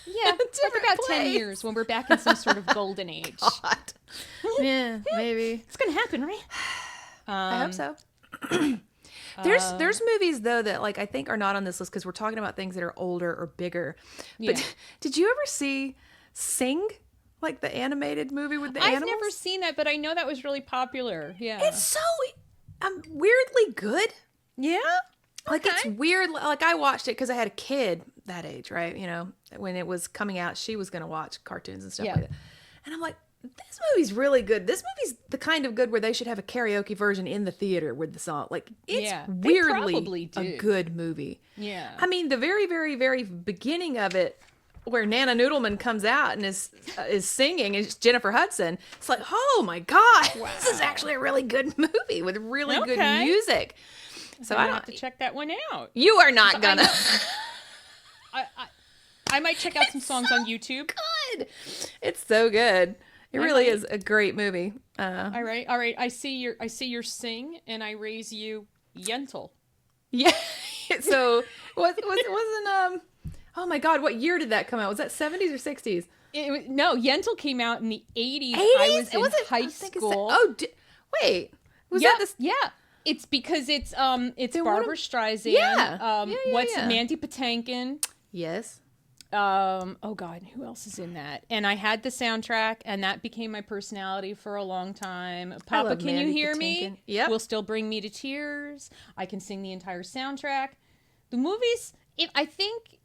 Yeah, like about 10 years when we're back in some sort of golden age. God. Yeah, maybe. It's gonna happen, right? I hope so. There's movies though that like I think are not on this list because we're talking about things that are older or bigger. But did you ever see Sing? Like the animated movie with the animals? I've never seen that, but I know that was really popular. Yeah. It's so weirdly good. Yeah? Like, it's weird. Like, I watched it because I had a kid that age, right? When it was coming out, she was going to watch cartoons and stuff like that. And I'm like, this movie's really good. This movie's the kind of good where they should have a karaoke version in the theater with the song. Like, it's weirdly a good movie. Yeah. I mean, the very, very, very beginning of it, where Nana Noodleman comes out and is singing, is Jennifer Hudson. It's like, oh my God, this is actually a really good movie with really good music. So I don't have to check that one out. You are not gonna. I might check out some songs on YouTube. Good. It's so good. It really is a great movie. All right. I see your sing, and I raise you Yentl. Yeah. So wasn't oh my God, what year did that come out? Was that 70s or 60s? No, Yentl came out in the 80s. 80s? I was in high school. Wait. Was that this? Yeah. It's because it's Barbara Streisand. Yeah. Mandy Patinkin? Yes. Oh God, who else is in that? And I had the soundtrack, and that became my personality for a long time. Papa, Can You Hear Me? Yeah, will still bring me to tears. I can sing the entire soundtrack. The movies, I think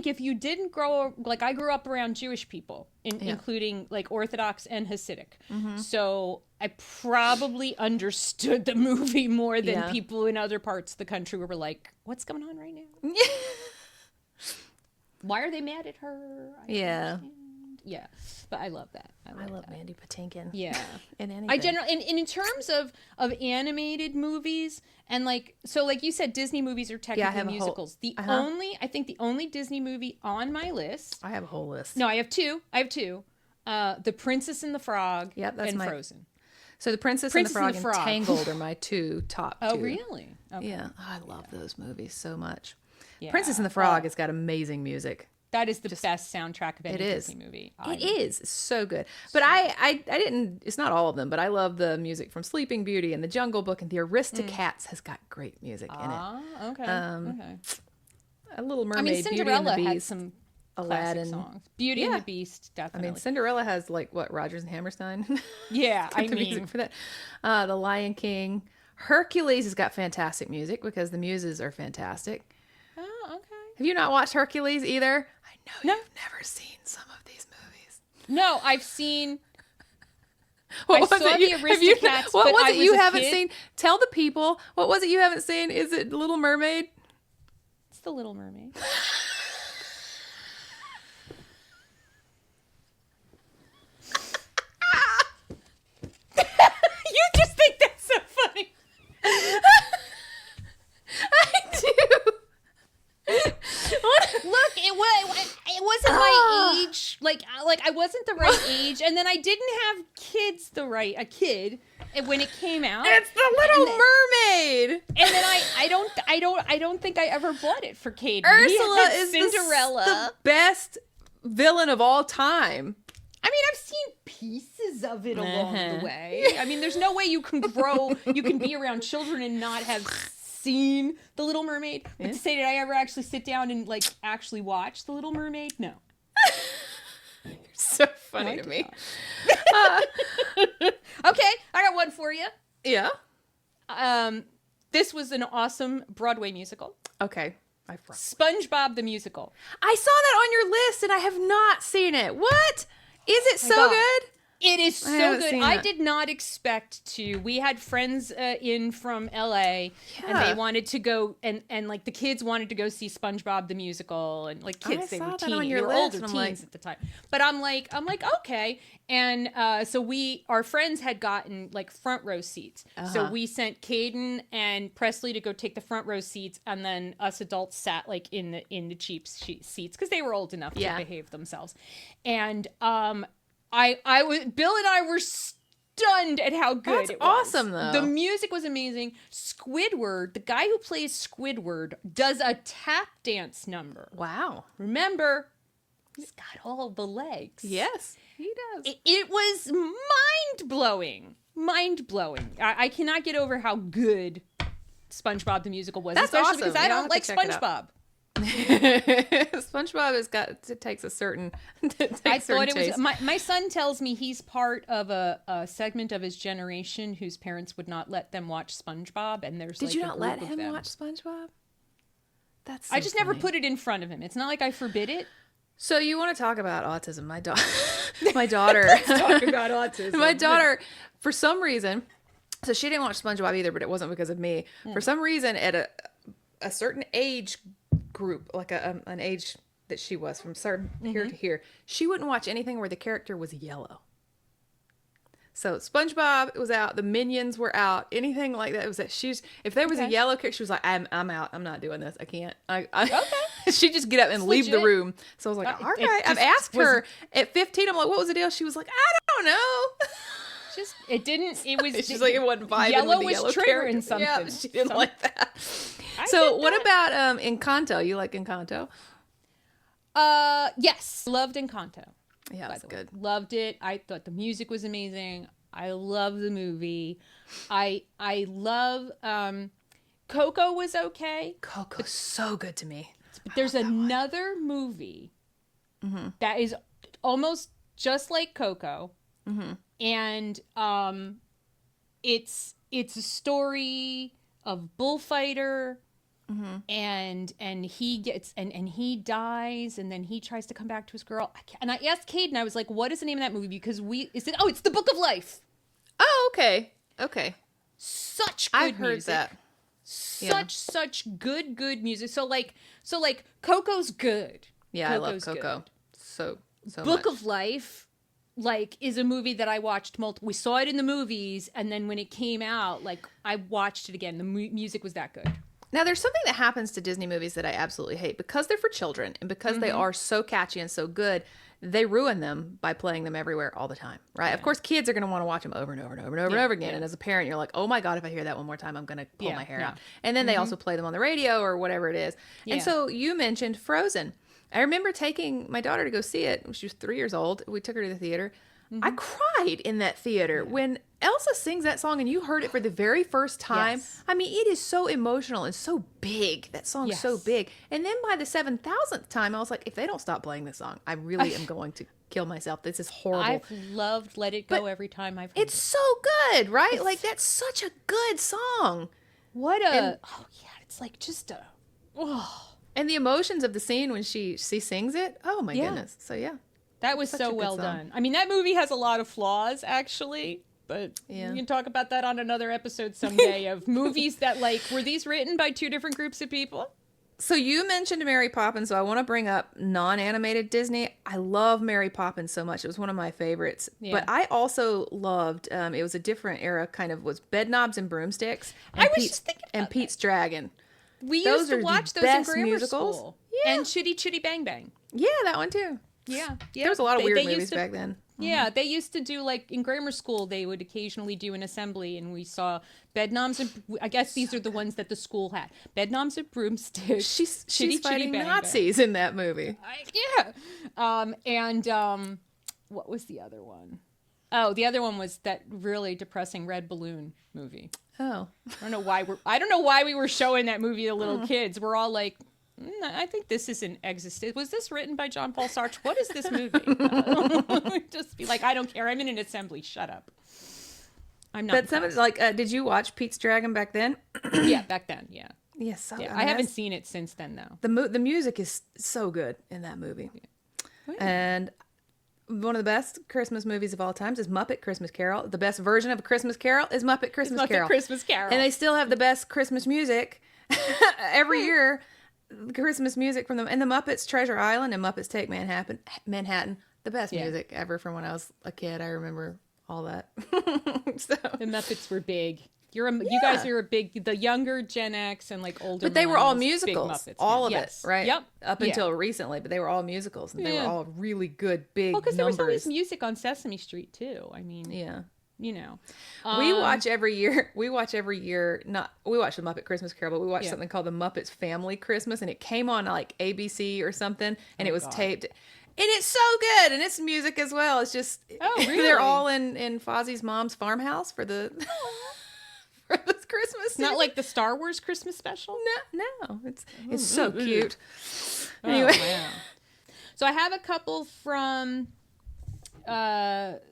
if you didn't grow like I grew up around Jewish people, including like Orthodox and Hasidic, so I probably understood the movie more than people in other parts of the country who were like, "What's going on right now?" Why are they mad at her? Yeah, but I love that. I love Mandy Patinkin. Yeah, and anything. I generally and in terms of animated movies and like you said, Disney movies are technically musicals. I think the only Disney movie on my list. I have a whole list. No, I have two. The Princess and the Frog. Yep, that's and Frozen. So the Princess and the Frog and Tangled are my top two. Oh, really? Okay. Yeah, I love those movies so much. Yeah. Princess and the Frog has got amazing music. That is the best soundtrack of any Disney movie. It is. It's so good. But I didn't, it's not all of them, but I love the music from Sleeping Beauty and The Jungle Book, and The Aristocats has got great music in it. Okay. A Little Mermaid, I mean, Cinderella Beauty and the Beast, had some Aladdin songs. Beauty and the Beast, definitely. I mean, Cinderella has like what, Rodgers and Hammerstein? Yeah, I mean, music for that. The Lion King. Hercules has got fantastic music because the muses are fantastic. Oh, okay. Have you not watched Hercules either? I know you've never seen some of these movies. No, I've seen. What was it you haven't seen? Tell the people. What was it you haven't seen? Is it Little Mermaid? It's The Little Mermaid. You just think that's so funny. I do. Look, it wasn't my age. Like I wasn't the right age, and then I didn't have a kid when it came out. It's The Little Mermaid. And then I don't think I ever bought it for Caden. Ursula is Cinderella, the best villain of all time. I mean, I've seen pieces of it along the way. I mean, there's no way you can be around children and not have seen The Little Mermaid. But to say, did I ever actually sit down and like actually watch The Little Mermaid? No. You're so funny to me. Okay, I got one for you. Yeah. This was an awesome Broadway musical. Okay. SpongeBob the Musical. I saw that on your list and I have not seen it. What? Is it so good? It is so good. I did not expect to. We had friends in from LA, and they wanted to go, and like the kids wanted to go see SpongeBob the Musical, and like kids, they were teens, they were older teens at the time. But I'm like, okay. And so our friends had gotten like front row seats. So we sent Caden and Presley to go take the front row seats, and then us adults sat like in the cheap seats because they were old enough to behave themselves. And Bill and I were stunned at how good it was. Awesome, though. The music was amazing. Squidward, the guy who plays Squidward, does a tap dance number. Wow. Remember, he's got all the legs. Yes, he does. It was mind-blowing. Mind-blowing. I cannot get over how good SpongeBob the Musical was. That's especially awesome. Because I don't like SpongeBob. SpongeBob takes a certain. I thought it was. My son tells me he's part of a segment of his generation whose parents would not let them watch SpongeBob, and there's. Did you not let him watch SpongeBob? That's. I just never put it in front of him. It's not like I forbid it. So you want to talk about autism? My daughter. Let's talk about autism. My daughter, for some reason, so she didn't watch SpongeBob either, but it wasn't because of me. For some reason, at a certain age group, like an age that she was from certain here to here, she wouldn't watch anything where the character was yellow. So SpongeBob was out, the Minions were out, anything like that. It was that if there was a yellow character, she was like, I'm out. I'm not doing this. I can't. Okay. She'd just get up and leave the room. So I was like, all right. I've asked her at 15. I'm like, what was the deal? She was like, I don't know. She's like, it wasn't vibing yellow with the was yellow triggering something. Yeah, she didn't like that. So what about Encanto? You like Encanto? Yes. Loved Encanto. Yeah, that's good. Loved it. I thought the music was amazing. I love the movie. I love Coco was okay. Coco's so good to me. But there's another movie that is almost just like Coco. And it's a story of bullfighter. And he gets and he dies, and then he tries to come back to his girl. And I asked Caden, I was like, "What is the name of that movie?" Because it's The Book of Life. Oh, okay. Such good I've heard music. that. Such good music. So like Coco's good. Yeah, Coco's I love Coco. good. So Book much. of Life, like, is a movie that I watched we saw it in the movies, and then when it came out, like, I watched it again. The music was that good. Now, there's something that happens to Disney movies that I absolutely hate. Because they're for children and because they are so catchy and so good, they ruin them by playing them everywhere all the time, right? Of course, kids are going to want to watch them over and over and over and over again. And as a parent, you're like, oh my God, if I hear that one more time, I'm going to pull my hair out. And then they also play them on the radio or whatever it is. And so you mentioned Frozen. I remember taking my daughter to go see it when she was 3 years old. We took her to the theater. I cried in that theater when Elsa sings that song and you heard it for the very first time. Yes. I mean, it is so emotional and so big. That song is so big. And then by the 7,000th time, I was like, if they don't stop playing this song, I really am going to kill myself. This is horrible. I've loved Let It Go every time I've heard it's so good, right? Like, that's such a good song. It's like just And the emotions of the scene when she sings it. Oh my goodness. So yeah. That was so well done. I mean, that movie has a lot of flaws, actually, but we can talk about that on another episode someday of movies that, like, were these written by two different groups of people? So you mentioned Mary Poppins, so I want to bring up non-animated Disney. I love Mary Poppins so much. It was one of my favorites. Yeah. But I also loved, it was a different era, kind of, was Bedknobs and Broomsticks. And Pete's Dragon. We used to watch those in grammar school. Yeah. And Chitty Chitty Bang Bang. Yeah, that one too. Yeah. There was a lot of weird movies back then. Yeah, they used to do, like, in grammar school, they would occasionally do an assembly, and we saw Bedknobs and, I guess these are the ones that the school had. Bedknobs and Broomsticks. She's fighting Nazis in that movie. What was the other one? Oh, the other one was that really depressing Red Balloon movie. Oh. I don't know why we were showing that movie to little kids. We're all like, I think this isn't existed. Was this written by John Paul Sartre? What is this movie? Just be like, I don't care. I'm in an assembly. Shut up. I'm not. But did you watch Pete's Dragon back then? Yeah, back then. Yeah. Yes. I haven't seen it since then, though. The music is so good in that movie. Yeah. And one of the best Christmas movies of all times is Muppet Christmas Carol. The best version of A Christmas Carol is Muppet Christmas Carol. And they still have the best Christmas music every year. Christmas music from them, and the Muppets Treasure Island and Muppets Take Manhattan. The best music ever from when I was a kid. I remember all that. The Muppets were big. You guys are the younger Gen X and, like, older. But they were all musicals. Muppets, all of it, right? Yep. Up until recently, but they were all musicals, and they were all really good, big numbers. Because there was always music on Sesame Street too. I mean, you know, we watch every year. We watch the Muppet Christmas Carol, but we watch something called the Muppets Family Christmas, and it came on like ABC or something, and it was taped. And it's so good, and it's music as well. It's just really? They're all in Fozzie's mom's farmhouse for the for this Christmas season. Not like the Star Wars Christmas special. No, it's so cute. Anyway, wow. So I have a couple from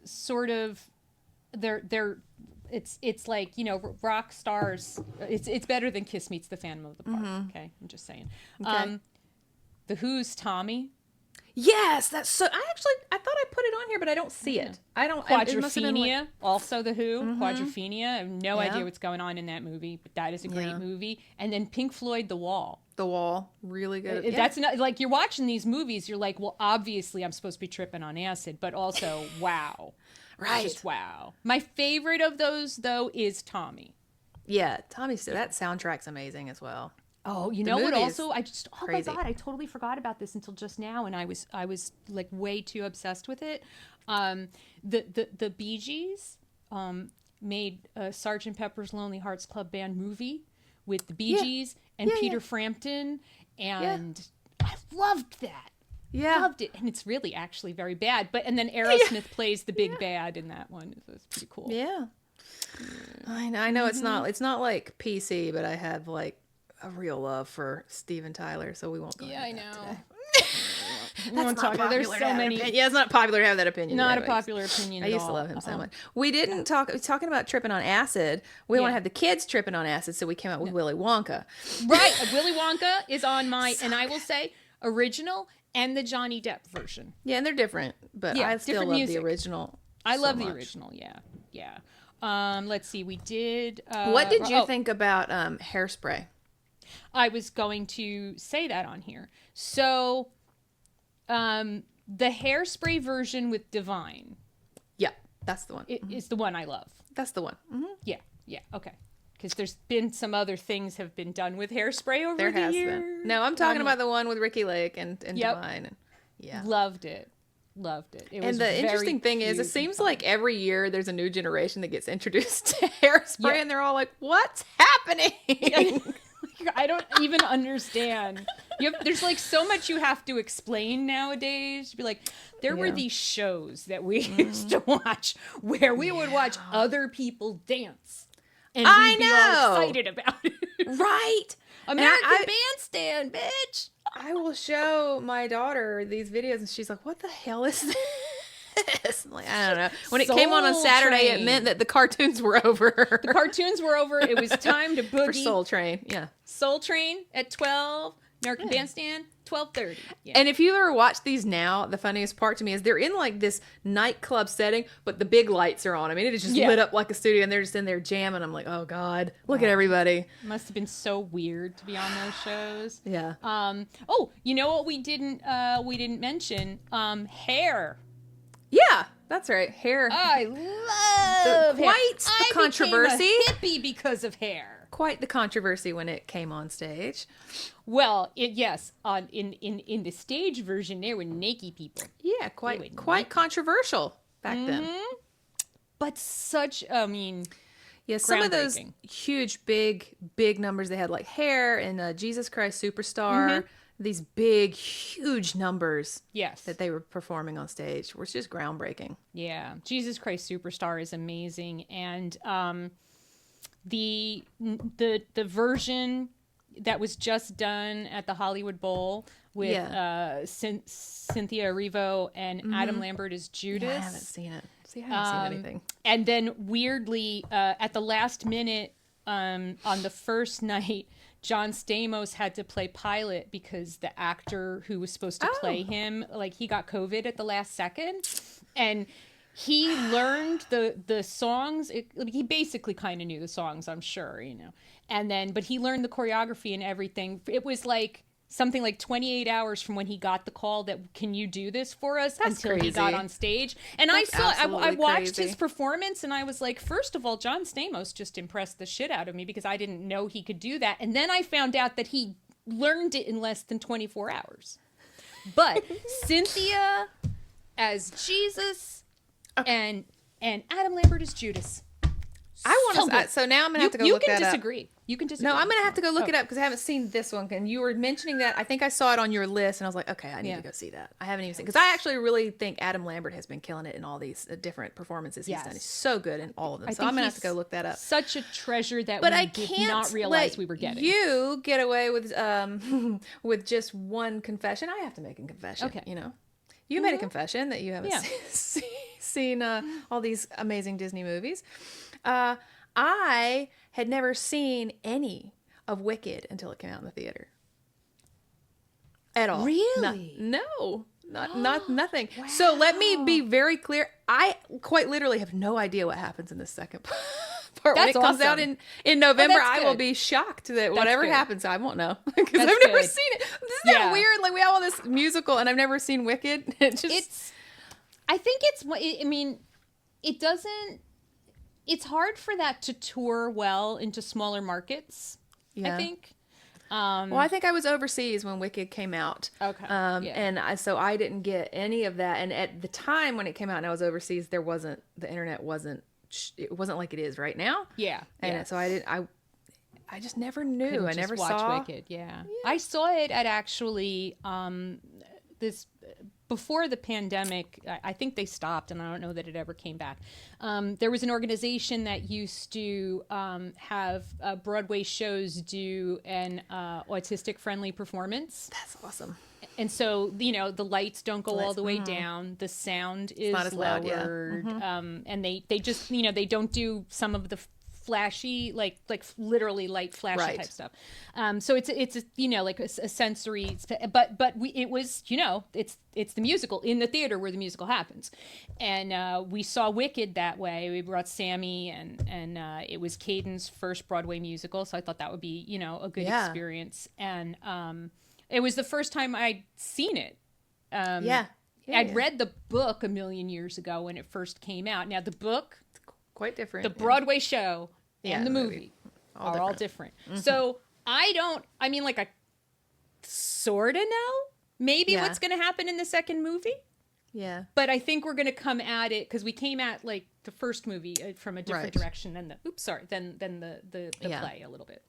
sort of. It's like, you know, rock stars. It's better than Kiss Meets the Phantom of the Park. Okay, I'm just saying. Okay. The Who's Tommy. Yes, that's so. I thought I put it on here, but I don't see it. I don't. Quadrophenia, also the Who. Quadrophenia. I have no idea what's going on in that movie, but that is a great movie. And then Pink Floyd, The Wall. The Wall, really good. That's not like you're watching these movies. You're like, well, obviously I'm supposed to be tripping on acid, but also, wow, right? Just wow. My favorite of those though is Tommy. Yeah, Tommy's that soundtrack's amazing as well. Oh, you know what? Also, my God, I totally forgot about this until just now, and I was like way too obsessed with it. The Bee Gees made a Sgt. Pepper's Lonely Hearts Club Band movie with the Bee Gees and Peter Frampton, and I loved that. Yeah, loved it, and it's really actually very bad. And then Aerosmith plays the big bad in that one. It's pretty cool. Yeah, I know it's not like PC, but I have like a real love for Steven Tyler, so we won't go into that today. That's not popular. There's so many. Yeah, it's not popular to have that opinion. Not a popular opinion. I used to love him so much. We didn't talking about tripping on acid. We want to have the kids tripping on acid, so we came out with Willy Wonka. Right, Willy Wonka is on my, and I will say original and the Johnny Depp version. Yeah, and they're different, but I still love the original. I love the original. Yeah. Let's see. We did. What did you think about Hairspray? I was going to say that on here. So, the Hairspray version with Divine. Yeah, that's the one. Is the one I love. That's the one. Mm-hmm. Yeah, okay. Because there's been some other things have been done with Hairspray over the years. Been. No, I'm talking about the one with Ricky Lake and Divine. And, Loved it. And the interesting thing is, it seems like every year there's a new generation that gets introduced to Hairspray, and they're all like, "What's happening?" I don't even understand. There's like so much you have to explain nowadays. To be like, there were these shows that we used to watch where we would watch other people dance, and we'd be all excited about it. Right? American Bandstand, bitch. I will show my daughter these videos, and she's like, "What the hell is this?" Like, I don't know. When it came on Saturday, it meant that the cartoons were over. The cartoons were over. It was time to boogie. For Soul Train, yeah. Soul Train at 12. American Bandstand, 12:30. Yeah. And if you ever watch these now, the funniest part to me is they're in like this nightclub setting, but the big lights are on. I mean, it is just lit up like a studio, and they're just in there jamming. I'm like, oh God, look at everybody. It must have been so weird to be on those shows. Yeah. Oh, you know what we didn't mention? Hair. Yeah, that's right. Hair. I love the controversy. I became a hippie because of Hair. Quite the controversy when it came on stage. Well, in the stage version, there were naked people. Yeah, quite controversial back then. But such, yeah, some of those huge, big numbers they had, like Hair and Jesus Christ Superstar. These big, huge numbers that they were performing on stage were just groundbreaking. Yeah, Jesus Christ Superstar is amazing, and the version that was just done at the Hollywood Bowl with Cynthia Erivo and Adam Lambert as Judas. Yeah, I haven't seen it. I haven't seen anything. And then weirdly, at the last minute, on the first night, John Stamos had to play Pilate because the actor who was supposed to play him, like, he got COVID at the last second, and he learned the songs. He basically kind of knew the songs, I'm sure, but he learned the choreography and everything. It was like something like 28 hours from when he got the call that, can you do this for us, until he got on stage. And I watched his performance, and I was like, first of all, John Stamos just impressed the shit out of me because I didn't know he could do that. And then I found out that he learned it in less than 24 hours. But Cynthia as Jesus and Adam Lambert as Judas. So now I'm going to have to go look that up. You can disagree. No, I'm going to have to go look it up because I haven't seen this one. And you were mentioning that. I think I saw it on your list, and I was like, okay, I need to go see that. I haven't even seen it. Because I actually really think Adam Lambert has been killing it in all these different performances he's done. He's so good in all of them. So I'm going to have to go look that up. Such a treasure that we did not realize we were getting. You get away with with just one confession. I have to make a confession. Okay. You made a confession that you haven't seen all these amazing Disney movies. I had never seen any of Wicked until it came out in the theater. At all. Really? No. Nothing. Wow. So let me be very clear. I quite literally have no idea what happens in the second part. When it comes out in November, I will be shocked that whatever happens, I won't know because I've never seen it. Isn't that weird? Like we have all this musical and I've never seen Wicked. I think I mean, it doesn't, it's hard for that to tour well into smaller markets, I think. Well, I think I was overseas when Wicked came out. Okay. And so I didn't get any of that. And at the time when it came out and I was overseas, the internet wasn't like it is right now. Yeah. And so I just never knew. I never saw Wicked. Yeah. I saw it at actually this before the pandemic. I think they stopped, and I don't know that it ever came back. There was an organization that used to have Broadway shows do an autistic friendly performance. That's awesome. And so, the lights don't go all the way down. The sound is not as loud, lowered. And they just, they don't do some of the flashy, like literally light flashy type stuff. So it's like a sensory, but it was, it's the musical in the theater where the musical happens. And we saw Wicked that way. We brought Sammy and it was Caden's first Broadway musical. So I thought that would be, a good experience. And it was the first time I'd seen it. I'd read the book a million years ago when it first came out. Now the book, quite different. The Broadway show and the movie are all different. Mm-hmm. So I sort of know maybe what's going to happen in the second movie. Yeah. But I think we're going to come at it because we came at like the first movie from a different direction than the play a little bit.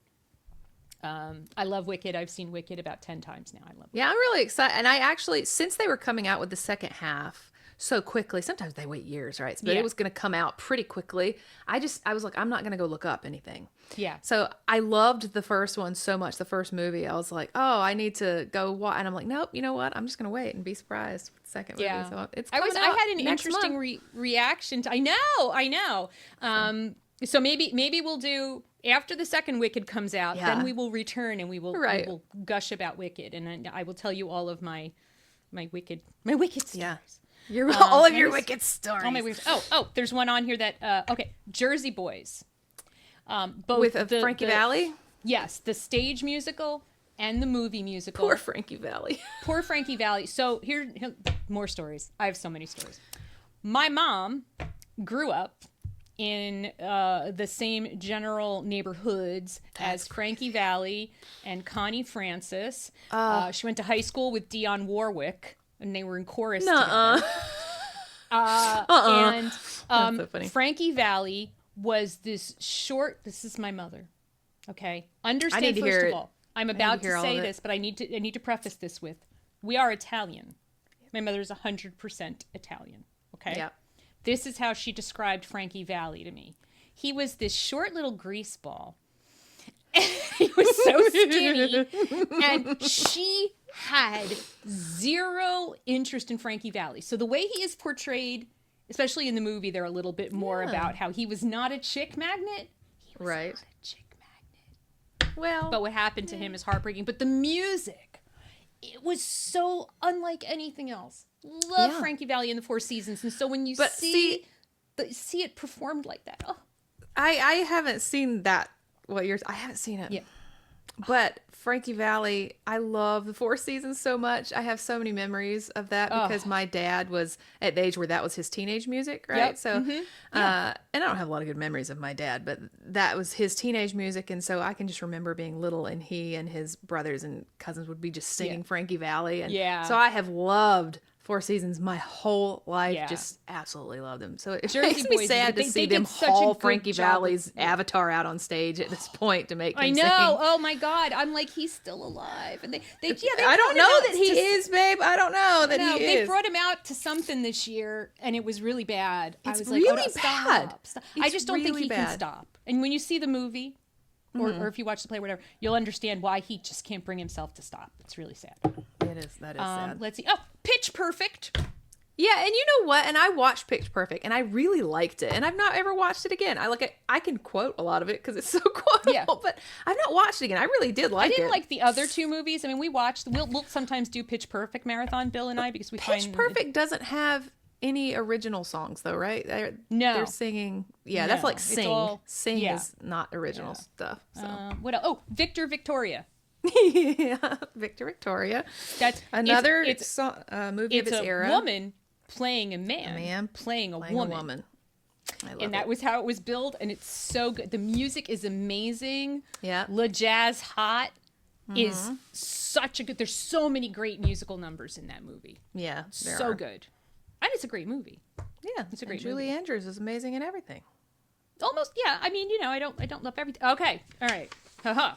I love Wicked. I've seen Wicked about 10 times now. I love it. Yeah, I'm really excited. And I actually, since they were coming out with the second half so quickly, sometimes they wait years, right? But it was going to come out pretty quickly. I was like, I'm not going to go look up anything. Yeah. So I loved the first one so much, the first movie. I was like, oh, I need to go watch. And I'm like, nope, you know what? I'm just going to wait and be surprised with the second movie. So it's coming out I had an next interesting reaction to, I know. So maybe we'll do, after the second Wicked comes out, then we will return and we will gush about Wicked. And I will tell you all of my Wicked stories. Yeah. All of your Wicked stories. All my Wicked. Oh, there's one on here that Jersey Boys. Both with Frankie Valli? Yes, the stage musical and the movie musical. Poor Frankie Valli. Poor Frankie Valli. So here more stories. I have so many stories. My mom grew up in the same general neighborhoods as Frankie Valli and Connie Francis. She went to high school with Dionne Warwick. And they were in chorus together. And so funny. Frankie Valli was this short. This is my mother. Okay, understand first of all. I'm about to say this, but I need to preface this with: we are Italian. My mother is 100% Italian. Okay. Yeah. This is how she described Frankie Valli to me. He was this short little grease ball. He was so skinny, and she had zero interest in Frankie Valli. So the way he is portrayed, especially in the movie, they're a little bit more about how he was not a chick magnet. He was not a chick magnet. Well, but what happened to him is heartbreaking. But the music, it was so unlike anything else. Love Frankie Valli in the Four Seasons, and so when you see it performed like that, I haven't seen that. I haven't seen it. Yeah. But Frankie Valli, I love the Four Seasons so much. I have so many memories of that because my dad was at the age where that was his teenage music, right? Yep. So, and I don't have a lot of good memories of my dad, but that was his teenage music. And so I can just remember being little and he and his brothers and cousins would be just singing Frankie Valli. And so I have loved Four Seasons my whole life. Just absolutely love them. So it makes me sad to see them haul Frankie Valli's avatar out on stage at this point to make him sing. Oh my God. I'm like, he's still alive. And they I don't know that he is, babe. I don't know that he is. They brought him out to something this year and it was really bad. It's I was really like, bad. Stop. I just don't think he can stop. And when you see the movie, or if you watch the play, whatever, you'll understand why he just can't bring himself to stop. It's really sad. That is sad. Let's see. Oh, Pitch Perfect. Yeah, and you know what? And I watched Pitch Perfect, and I really liked it, and I've not ever watched it again. I can quote a lot of it because it's so quotable, but I've not watched it again. I really did like it. I didn't like the other two movies. I mean, we'll sometimes do Pitch Perfect marathon, Bill and I, because Pitch Perfect doesn't have any original songs though, right? They're singing. Yeah, that's like Sing. Sing is not original stuff. So what else? Oh, Victor Victoria. Yeah, Victor Victoria. That's another movie of its era. It's a woman playing a man playing a woman. I love that was how it was billed, and it's so good. The music is amazing. Yeah, Le Jazz Hot is such a good. There's so many great musical numbers in that movie. Yeah, so good, and it's a great movie. Yeah, it's a great. Julie Andrews is amazing in everything. Almost, yeah. I mean, I don't love everything. Okay, all right, haha.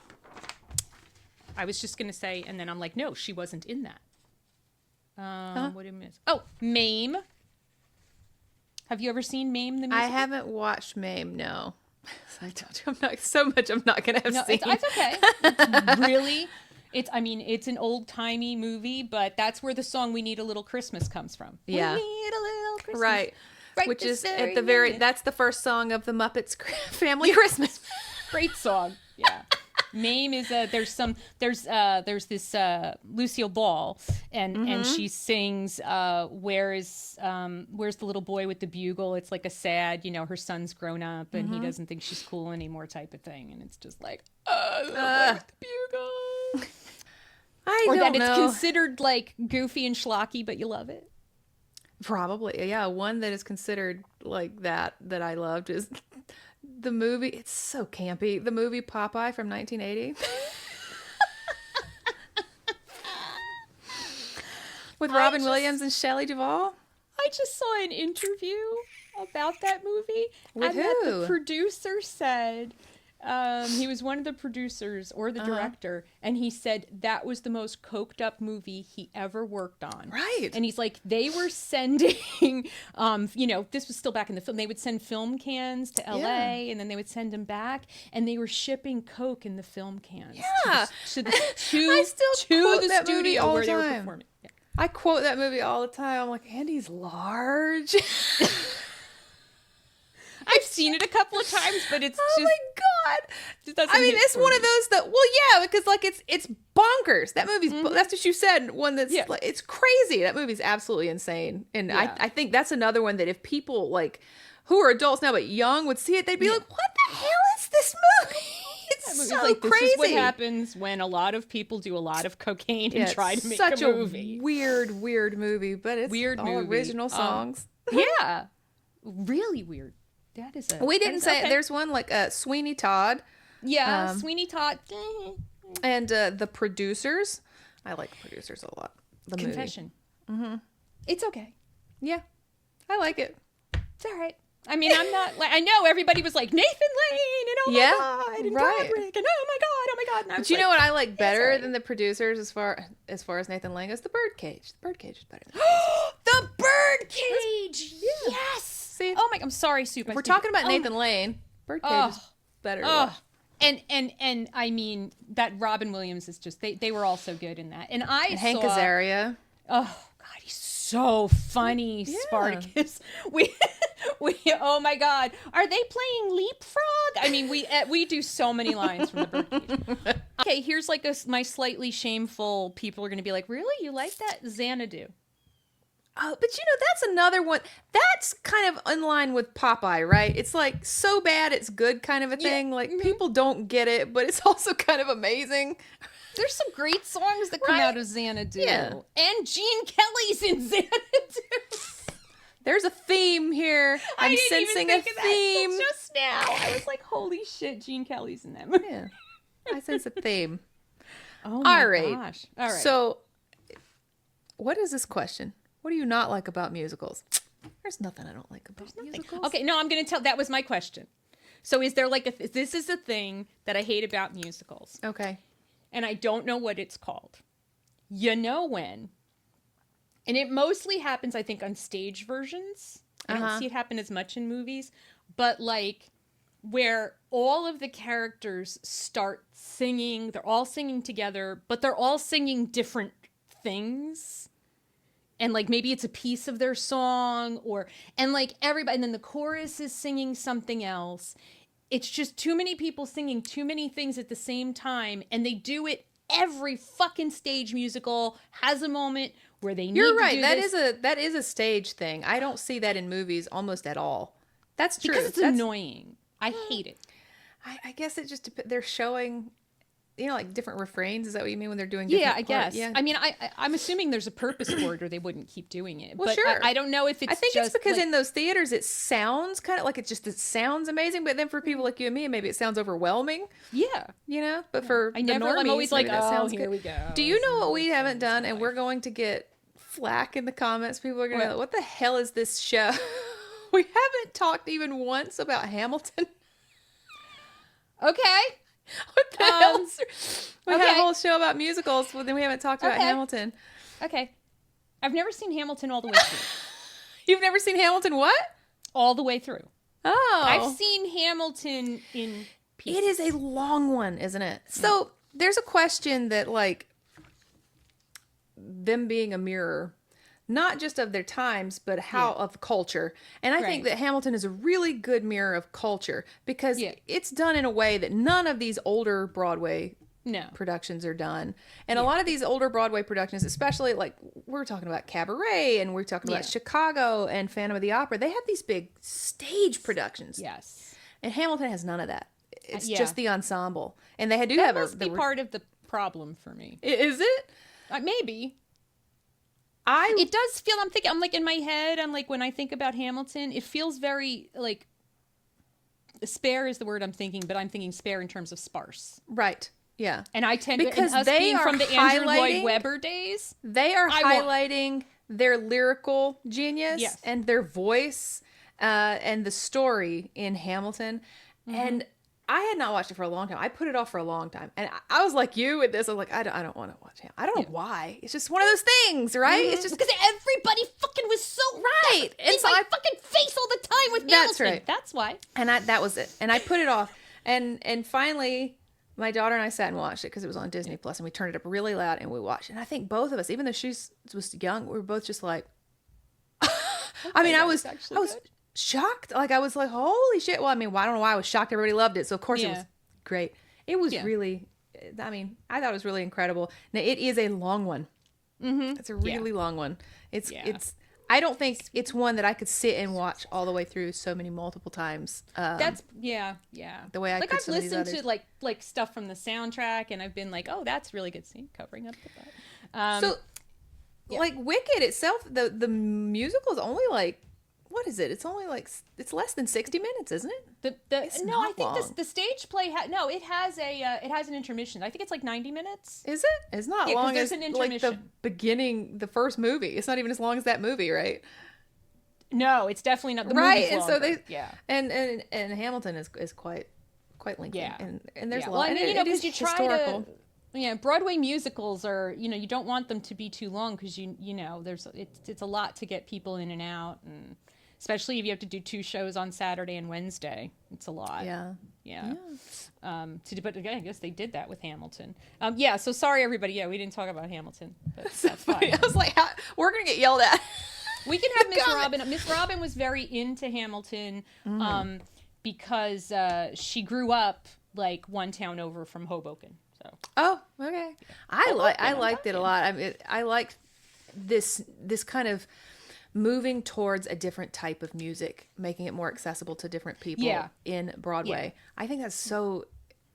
I was just gonna say, and then I'm like, no, she wasn't in that. What did I miss? Oh, Mame. Have you ever seen Mame the musical? I haven't watched Mame. No, I told you I'm not gonna have seen. It's okay. It's really, it's an old timey movie, but that's where the song "We Need a Little Christmas" comes from. Yeah, we need a little Christmas, right? Which is at the very. That's the first song of the Muppets Family Christmas. Great song. Yeah. Mame is there's this Lucille Ball and she sings where's the little boy with the bugle. It's like a sad, her son's grown up and he doesn't think she's cool anymore type of thing, and it's just like the boy with the bugle. It's considered like goofy and schlocky, but you love it. Probably, yeah. One that is considered like that I loved is the movie. It's so campy. The movie Popeye from 1980. With Robin Williams and Shelley Duvall. I just saw an interview about that movie. With who? That the producer said, he was one of the producers or the director, and he said that was the most coked up movie he ever worked on. Right. And he's like, they were sending, this was still back in the film, they would send film cans to LA and then they would send them back, and they were shipping Coke in the film cans to the studio where they were performing. Yeah. I quote that movie all the time. I'm like, Andy's large. I've seen it a couple of times, but it's oh my god! I mean, it's one of those that because like it's bonkers. That movie's that's what you said. One that's like, it's crazy. That movie's absolutely insane, and I think that's another one that if people like who are adults now but young would see it, they'd be like, "What the hell is this movie?" It's so like, crazy. This is what happens when a lot of people do a lot of cocaine and try to make a movie. Weird movie, but it's weird all original songs. Yeah, really weird. That is we didn't say it. There's one like Sweeney Todd. Yeah, Sweeney Todd. And the Producers. I like Producers a lot. The Confession. Movie. Mm-hmm. It's okay. Yeah, I like it. It's all right. I mean, I'm not like, I know everybody was like Nathan Lane and my god and Broderick and oh my god. And but you know what I like better than the Producers as far as Nathan Lane goes? The Birdcage. The Birdcage is better than The Birdcage. Yes. See? Oh my! I'm sorry, Soup. We're talking about Nathan Lane. Birdcage is better. And I mean that Robin Williams is just they were all so good in that. And Hank Azaria. Oh God, he's so funny. Yeah. Spartacus. We oh my God, are they playing Leapfrog? I mean, we do so many lines from the Birdcage. Okay, here's like my slightly shameful. People are going to be like, really? You like that? Xanadu. Oh, but that's another one. That's kind of in line with Popeye, right? It's like so bad it's good kind of a thing. Like people don't get it, but it's also kind of amazing. There's some great songs that come out of Xanadu. Yeah. And Gene Kelly's in Xanadu. There's a theme here. I'm sensing a theme. Just now. I was like, holy shit, Gene Kelly's in that movie. Yeah. I sense a theme. Oh my gosh. All right. So, what is this question? What do you not like about musicals? There's nothing I don't like about musicals. Okay, no, I'm going to tell. That was my question. So is there like this is a thing that I hate about musicals. Okay. And I don't know what it's called. You know when? And it mostly happens, I think, on stage versions. I don't see it happen as much in movies. But like where all of the characters start singing. They're all singing together, but they're all singing different things. and like maybe it's a piece of their song, and like everybody, and then the chorus is singing something else. It's just too many people singing too many things at the same time, and they do it. Every fucking stage musical has a moment where they need to do this. That is a stage thing. I don't see that in movies almost at all. That's true. Because it's annoying. I hate it. I guess it just they're showing, like different refrains. Is that what you mean when they're doing different I guess. Yeah. I mean, I'm assuming there's a purpose for it or they wouldn't keep doing it. Well, but sure. I don't know if it's I think just it's because in those theaters it sounds kind of like it sounds amazing, but then for people like you and me, maybe it sounds overwhelming. Yeah. But for I'm normies, always like, that sounds here good. we go. Do you know what we haven't done? And we're going to get flack in the comments. People are going to go, what the hell is this show? We haven't talked even once about Hamilton. Okay. What the hell? We had a whole show about musicals, but then we haven't talked about Hamilton. Okay. I've never seen Hamilton all the way through. You've never seen Hamilton what? All the way through. Oh. I've seen Hamilton in pieces. It is a long one, isn't it? So there's a question that, like, them being a mirror, not just of their times, but of culture. And I think that Hamilton is a really good mirror of culture because it's done in a way that none of these older Broadway productions are done. And a lot of these older Broadway productions, especially like we're talking about Cabaret and we're talking about Chicago and Phantom of the Opera, they have these big stage productions. Yes. And Hamilton has none of that. It's just the ensemble. And they do that have must be part of the problem for me. Is it? Maybe. It does feel, I'm like in my head, I'm like, when I think about Hamilton, it feels very like, spare is the word I'm thinking, but I'm thinking spare in terms of sparse. Right. Yeah. And I tend because to, they are from the Andrew Lloyd Webber days. They are highlighting their lyrical genius and their voice and the story in Hamilton. Mm-hmm. And I had not watched it for a long time. I put it off for a long time. And I was like you with this. I was like, I don't want to watch Hamilton. I don't know why. It's just one of those things, right? Mm-hmm. It's just because everybody fucking was so right. It's my fucking face all the time with Hamilton. That's right. That's why. And that was it. And I put it off. And finally, my daughter and I sat and watched it because it was on Disney Plus, and we turned it up really loud and we watched it. And I think both of us, even though she was young, we were both just like, I mean, I was shocked. Like, I was like, holy shit. Well, I mean, I don't know why I was shocked. Everybody loved it. So of course it was great. It was really, I mean, I thought it was really incredible. Now it is a long one. Mm-hmm. It's a really long one. It's, I don't think it's one that I could sit and watch all the way through so many multiple times. That's the way I like could. I've listened to like stuff from the soundtrack, and I've been like, oh, that's really good scene covering up the butt. Like Wicked itself, the musical is only like, what is it? It's only like, it's less than 60 minutes, isn't it? I think the stage play it has an intermission. I think it's like 90 minutes. Is it? It's not long as an like the beginning, the first movie. It's not even as long as that movie, right? No, it's definitely not. The right, movie's and longer. So and Hamilton is quite lengthy. Yeah, and there's a lot. Well, I mean, and it is you historical. Try to. Yeah, Broadway musicals are, you don't want them to be too long because you know it's a lot to get people in and out, and especially if you have to do 2 shows on Saturday and Wednesday, it's a lot. Yeah. But again, I guess they did that with Hamilton. So sorry everybody. Yeah, we didn't talk about Hamilton, but that's fine. I was like, we're gonna get yelled at. We can have Miss Robin. Miss Robin was very into Hamilton because she grew up like one town over from Hoboken. So. Oh, okay. I liked it a lot. I mean, I liked this kind of moving towards a different type of music, making it more accessible to different people in Broadway. I think that's so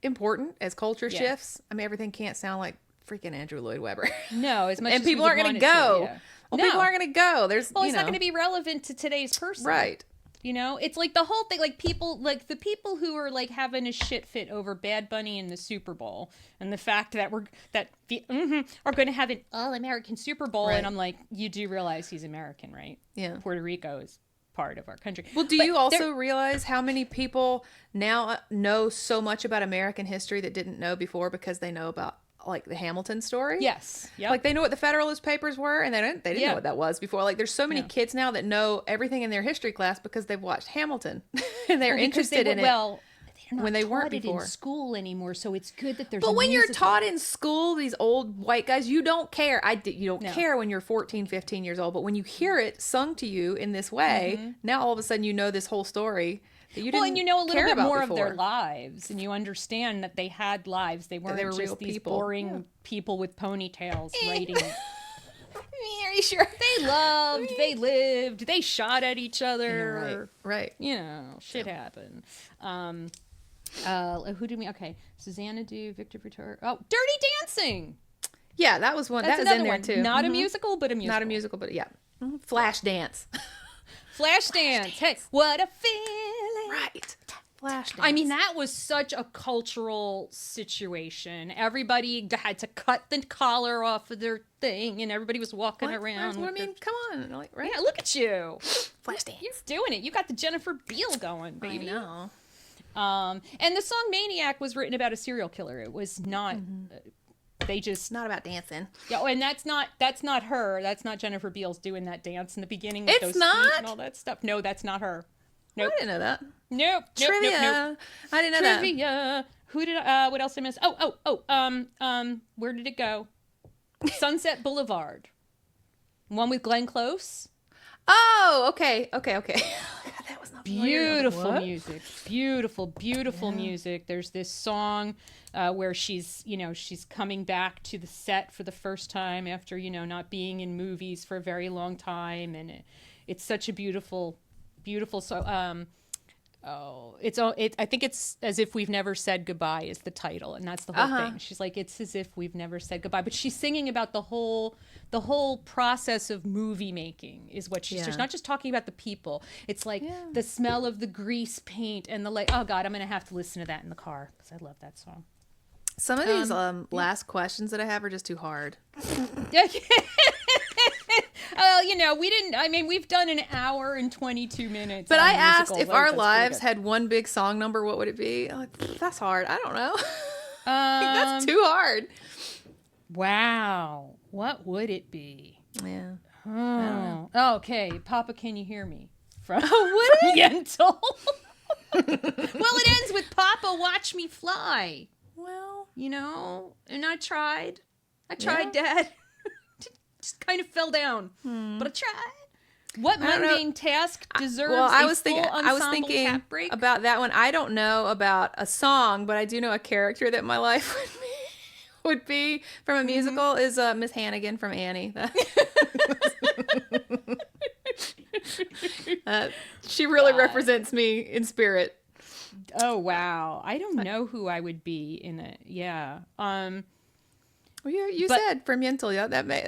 important as culture shifts. I mean, everything can't sound like freaking Andrew Lloyd Webber. No, as much and as people aren't going to go. Well, no. people aren't going to go. It's not going to be relevant to today's person. Right. It's like the whole thing, like the people who are like having a shit fit over Bad Bunny in the Super Bowl and the fact that are going to have an all-American Super Bowl. Right. And I'm like, you do realize he's American, right? Yeah. Puerto Rico is part of our country. Well, do you also realize how many people now know so much about American history that didn't know before because they know about like the Hamilton story? Yes. Yep. Like they know what the Federalist Papers were and they didn't know what that was before. Like there's so many kids now that know everything in their history class because they've watched Hamilton and they're interested in it. Well, when they weren't before. In school anymore, so it's good that there's. But when you're taught in school, these old white guys, you don't care. You don't care when you're 14, 15 years old, but when you hear it sung to you in this way, now all of a sudden you know this whole story that you didn't. And you know a little bit more before. of their lives, and you understand that they had lives. They weren't just real these people. boring people with ponytails writing it. Are you sure? They loved, they lived, they shot at each other. Right. You know, shit happened. Who did we? Okay, Susanna do Victor Vitor. Oh, Dirty Dancing. Yeah, that was one. That's that was in there one. too. Not a musical, but a musical. Not a musical, but yeah. Flash Dance. Flash Dance. Hey, what a feeling. Right. Flash Dance. I mean, that was such a cultural situation. Everybody had to cut the collar off of their thing, and everybody was walking around. I mean, come on. Right? Yeah, look at you. Flash Dance. You're doing it. You got the Jennifer Beal going, baby. I know. And the song Maniac was written about a serial killer. It was not... They just it's not about dancing. Yeah, and that's not her. That's not Jennifer Beals doing that dance in the beginning. With It's those not? feet and all that stuff. No, that's not her. Nope. I didn't know that. Nope. Trivia. Nope. I didn't know that. Trivia. Who did what else did I miss? Where did it go? Sunset Boulevard. One with Glenn Close. Oh, okay. God, that was not Beautiful music. Beautiful music. There's this song where she's coming back to the set for the first time after, not being in movies for a very long time. And it's such a beautiful song. I think it's As If We've Never Said Goodbye is the title, and that's the whole thing. She's like, it's as if we've never said goodbye, but she's singing about the whole process of movie making is what she's not just talking about the people. It's like the smell of the grease paint and the oh God, I'm gonna have to listen to that in the car because I love that song. Some of these last questions that I have are just too hard. We didn't. I mean, we've done an hour and 22 minutes. But I asked if our lives had one big song number, what would it be? I'm like, that's hard. I don't know. That's too hard. Wow. What would it be? Yeah. Oh, okay. Papa, can you hear me? From Yentl. Well, it ends with Papa, watch me fly. Well, and I tried. Dad. Just kind of fell down, but I tried. What mundane task deserves I was thinking tap break? About that one. I don't know about a song, but I do know a character that my life would be from a musical is Miss Hannigan from Annie. She really represents me in spirit. Oh wow, I don't know who I would be in it. Yeah. Well, you said from Yentl,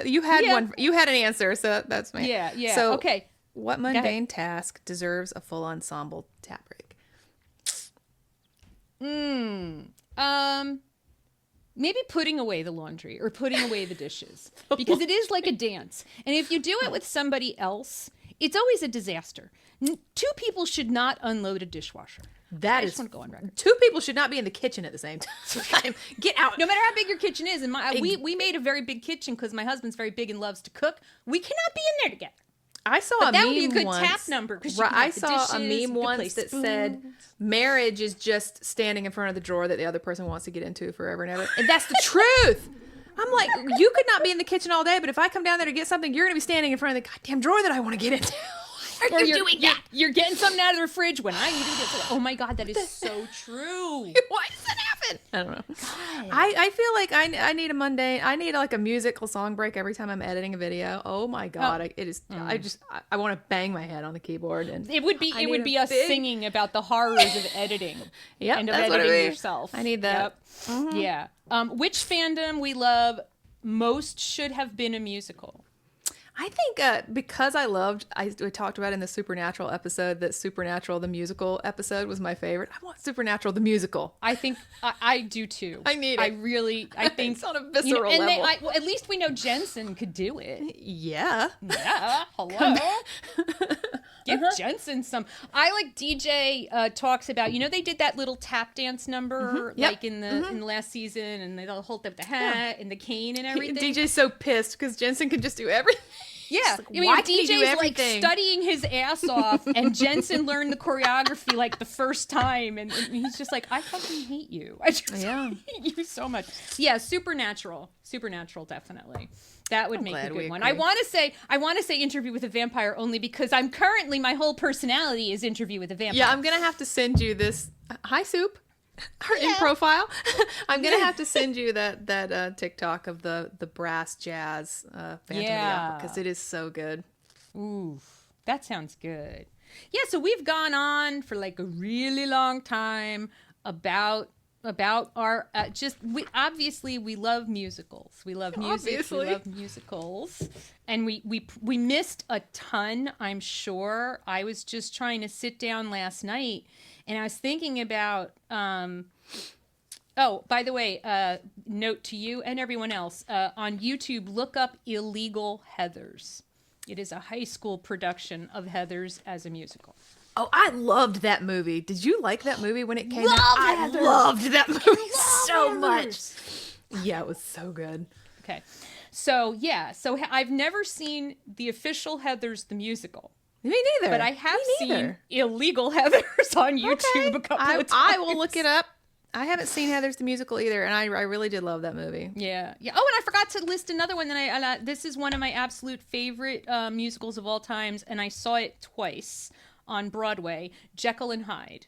you had one. You had an answer, so that's me. Yeah. So, okay. What mundane task deserves a full ensemble tap break? Maybe putting away the laundry or putting away the dishes because it is like a dance, and if you do it with somebody else, it's always a disaster. Two people should not unload a dishwasher. I just want to go on record. Two people should not be in the kitchen at the same time. Get out. No matter how big your kitchen is. And we made a very big kitchen because my husband's very big and loves to cook. We cannot be in there together. I saw a meme once. That would be a good tap number. I saw a meme once that said marriage is just standing in front of the drawer that the other person wants to get into forever and ever. And that's the truth. I'm like, you could not be in the kitchen all day, but if I come down there to get something, you're going to be standing in front of the goddamn drawer that I want to get into. Are you doing that? You're getting something out of the fridge when I need to get something. Oh my God, that is so true. Why does that happen? I don't know. I feel like I need I need like a musical song break every time I'm editing a video. Oh my God. I want to bang my head on the keyboard. And it would be us singing about the horrors of editing. And of editing yourself. I need that. Yep. Mm-hmm. Yeah. Which fandom we love most should have been a musical? I think because we talked about in the Supernatural episode that Supernatural, the musical episode, was my favorite. I want Supernatural, the musical. I think I do too. I need it. I think it's on a visceral level. At least we know Jensen could do it. Yeah. Yeah. Hello. Give Jensen some. I like DJ talks about, they did that little tap dance number like in the last season, and they all hold up the hat and the cane and everything. DJ's so pissed because Jensen can just do everything. Yeah, like, why can't he do DJ's everything? Studying his ass off, and Jensen learned the choreography the first time, and he's just like, I fucking hate you. I just hate you so much. Yeah, Supernatural, definitely. That would make a good one. I want to say Interview with a Vampire only because my whole personality is Interview with a Vampire. Yeah, I'm gonna have to send you this. Hi, Soup. In profile. I'm gonna have to send you that TikTok of the brass jazz Phantom of the Opera because it is so good. Ooh, that sounds good. Yeah, so we've gone on for a really long time about our obviously we love musicals. We love music. Obviously. We love musicals, and we missed a ton. I'm sure. I was just trying to sit down last night. And I was thinking about, by the way, note to you and everyone else, on YouTube, look up Illegal Heathers. It is a high school production of Heathers as a musical. Oh, I loved that movie. Did you like that movie when it came out? I loved that movie so much. Yeah, it was so good. Okay. So I've never seen the official Heathers the musical. Me neither. But I have seen Illegal Heathers on YouTube a couple of times. I will look it up. I haven't seen Heathers the musical either, and I really did love that movie. Yeah. Oh, and I forgot to list another one that this is one of my absolute favorite musicals of all times, and I saw it twice on Broadway, Jekyll and Hyde.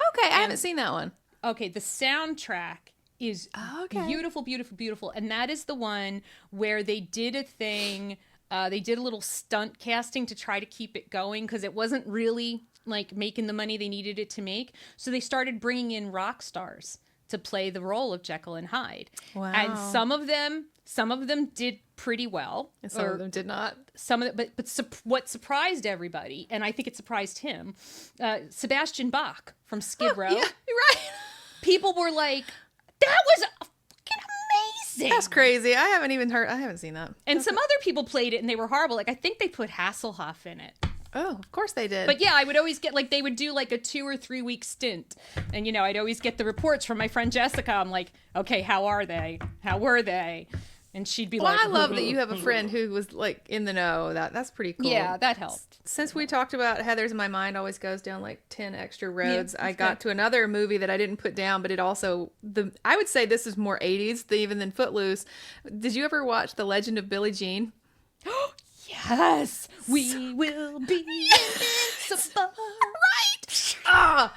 Okay, I haven't seen that one. Okay, the soundtrack is beautiful, beautiful, beautiful, and that is the one where they did a thing. They did a little stunt casting to try to keep it going because it wasn't really making the money they needed it to make. So they started bringing in rock stars to play the role of Jekyll and Hyde. Wow. And some of them did pretty well. And some of them did not. What surprised everybody, and I think it surprised him, Sebastian Bach from Skid Row. Yeah, you're right. People were like, that was fucking amazing. That's crazy. I haven't seen that. And some other people played it and they were horrible. I think they put Hasselhoff in it. Oh, of course they did. But yeah, I would always get they would do a 2 or 3 week stint. And I'd always get the reports from my friend Jessica. I'm like, okay, how are they? How were they? And she'd be well, I love that you have a friend who was in the know. That's pretty cool. Yeah, that helped. Since we talked about Heathers, my mind always goes down 10 extra roads. Yeah, I got to another movie that I didn't put down, but it also I would say this is more 80s even than Footloose. Did you ever watch The Legend of Billie Jean? Yes, we will be invincible. Right. Ah.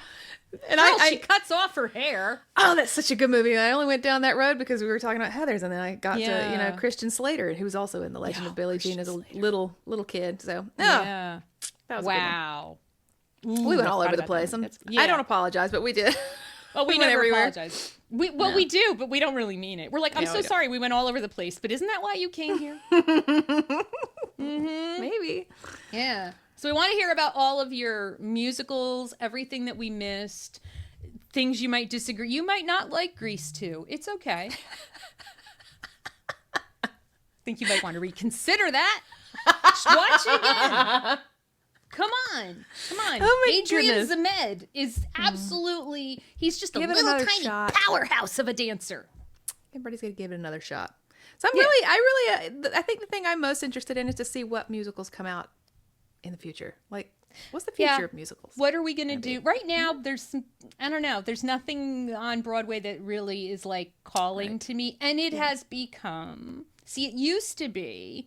And she cuts off her hair. Oh, that's such a good movie. I only went down that road because we were talking about Heathers, and then I got to Christian Slater, who was also in The Legend of Billie Jean as a little kid. So that was wow. Ooh, we went all over the place. I don't apologize, but we did. Well, we never apologize. We do, but we don't really mean it. We're like, I'm so sorry we went all over the place, but isn't that why you came here? Maybe. Yeah. So we want to hear about all of your musicals, everything that we missed, things you might disagree. You might not like Grease 2. It's okay. I think you might want to reconsider that. Just watch it again. Come on. Oh, Adrian Zemed is absolutely, he's just a little tiny powerhouse of a dancer. Everybody's going to give it another shot. So I think the thing I'm most interested in is to see what musicals come out in the future. What's the future of musicals? What are we going to do? Right now, I don't know. There's nothing on Broadway that really is calling to me. And it has become, it used to be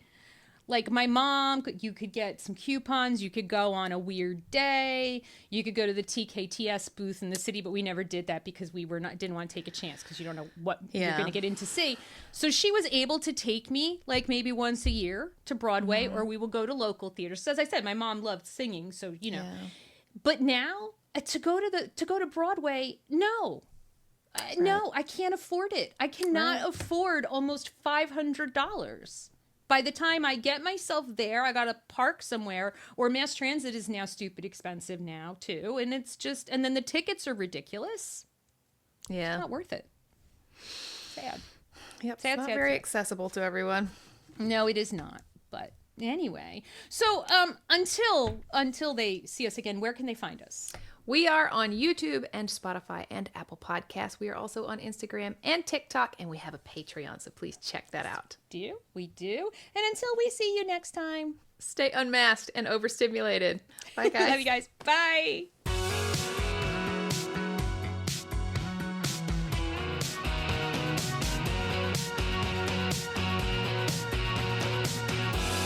my mom, you could get some coupons. You could go on a weird day. You could go to the TKTS booth in the city, but we never did that because we didn't want to take a chance because you don't know what you're going to get in to see. So she was able to take me maybe once a year to Broadway, or we will go to local theaters. So as I said, my mom loved singing, so But now to go to Broadway, no. No, I can't afford it. I cannot afford almost $500. By the time I get myself there, I got to park somewhere, or mass transit is now stupid expensive now too. And it's just, and then the tickets are ridiculous. Yeah. It's not worth it. Sad. Yep. It's not very accessible to everyone. No, it is not. But anyway, so until they see us again, where can they find us? We are on YouTube and Spotify and Apple Podcasts. We are also on Instagram and TikTok, and we have a Patreon, so please check that out. We do. And until we see you next time, stay unmasked and overstimulated. Bye, guys. Love you guys. Bye.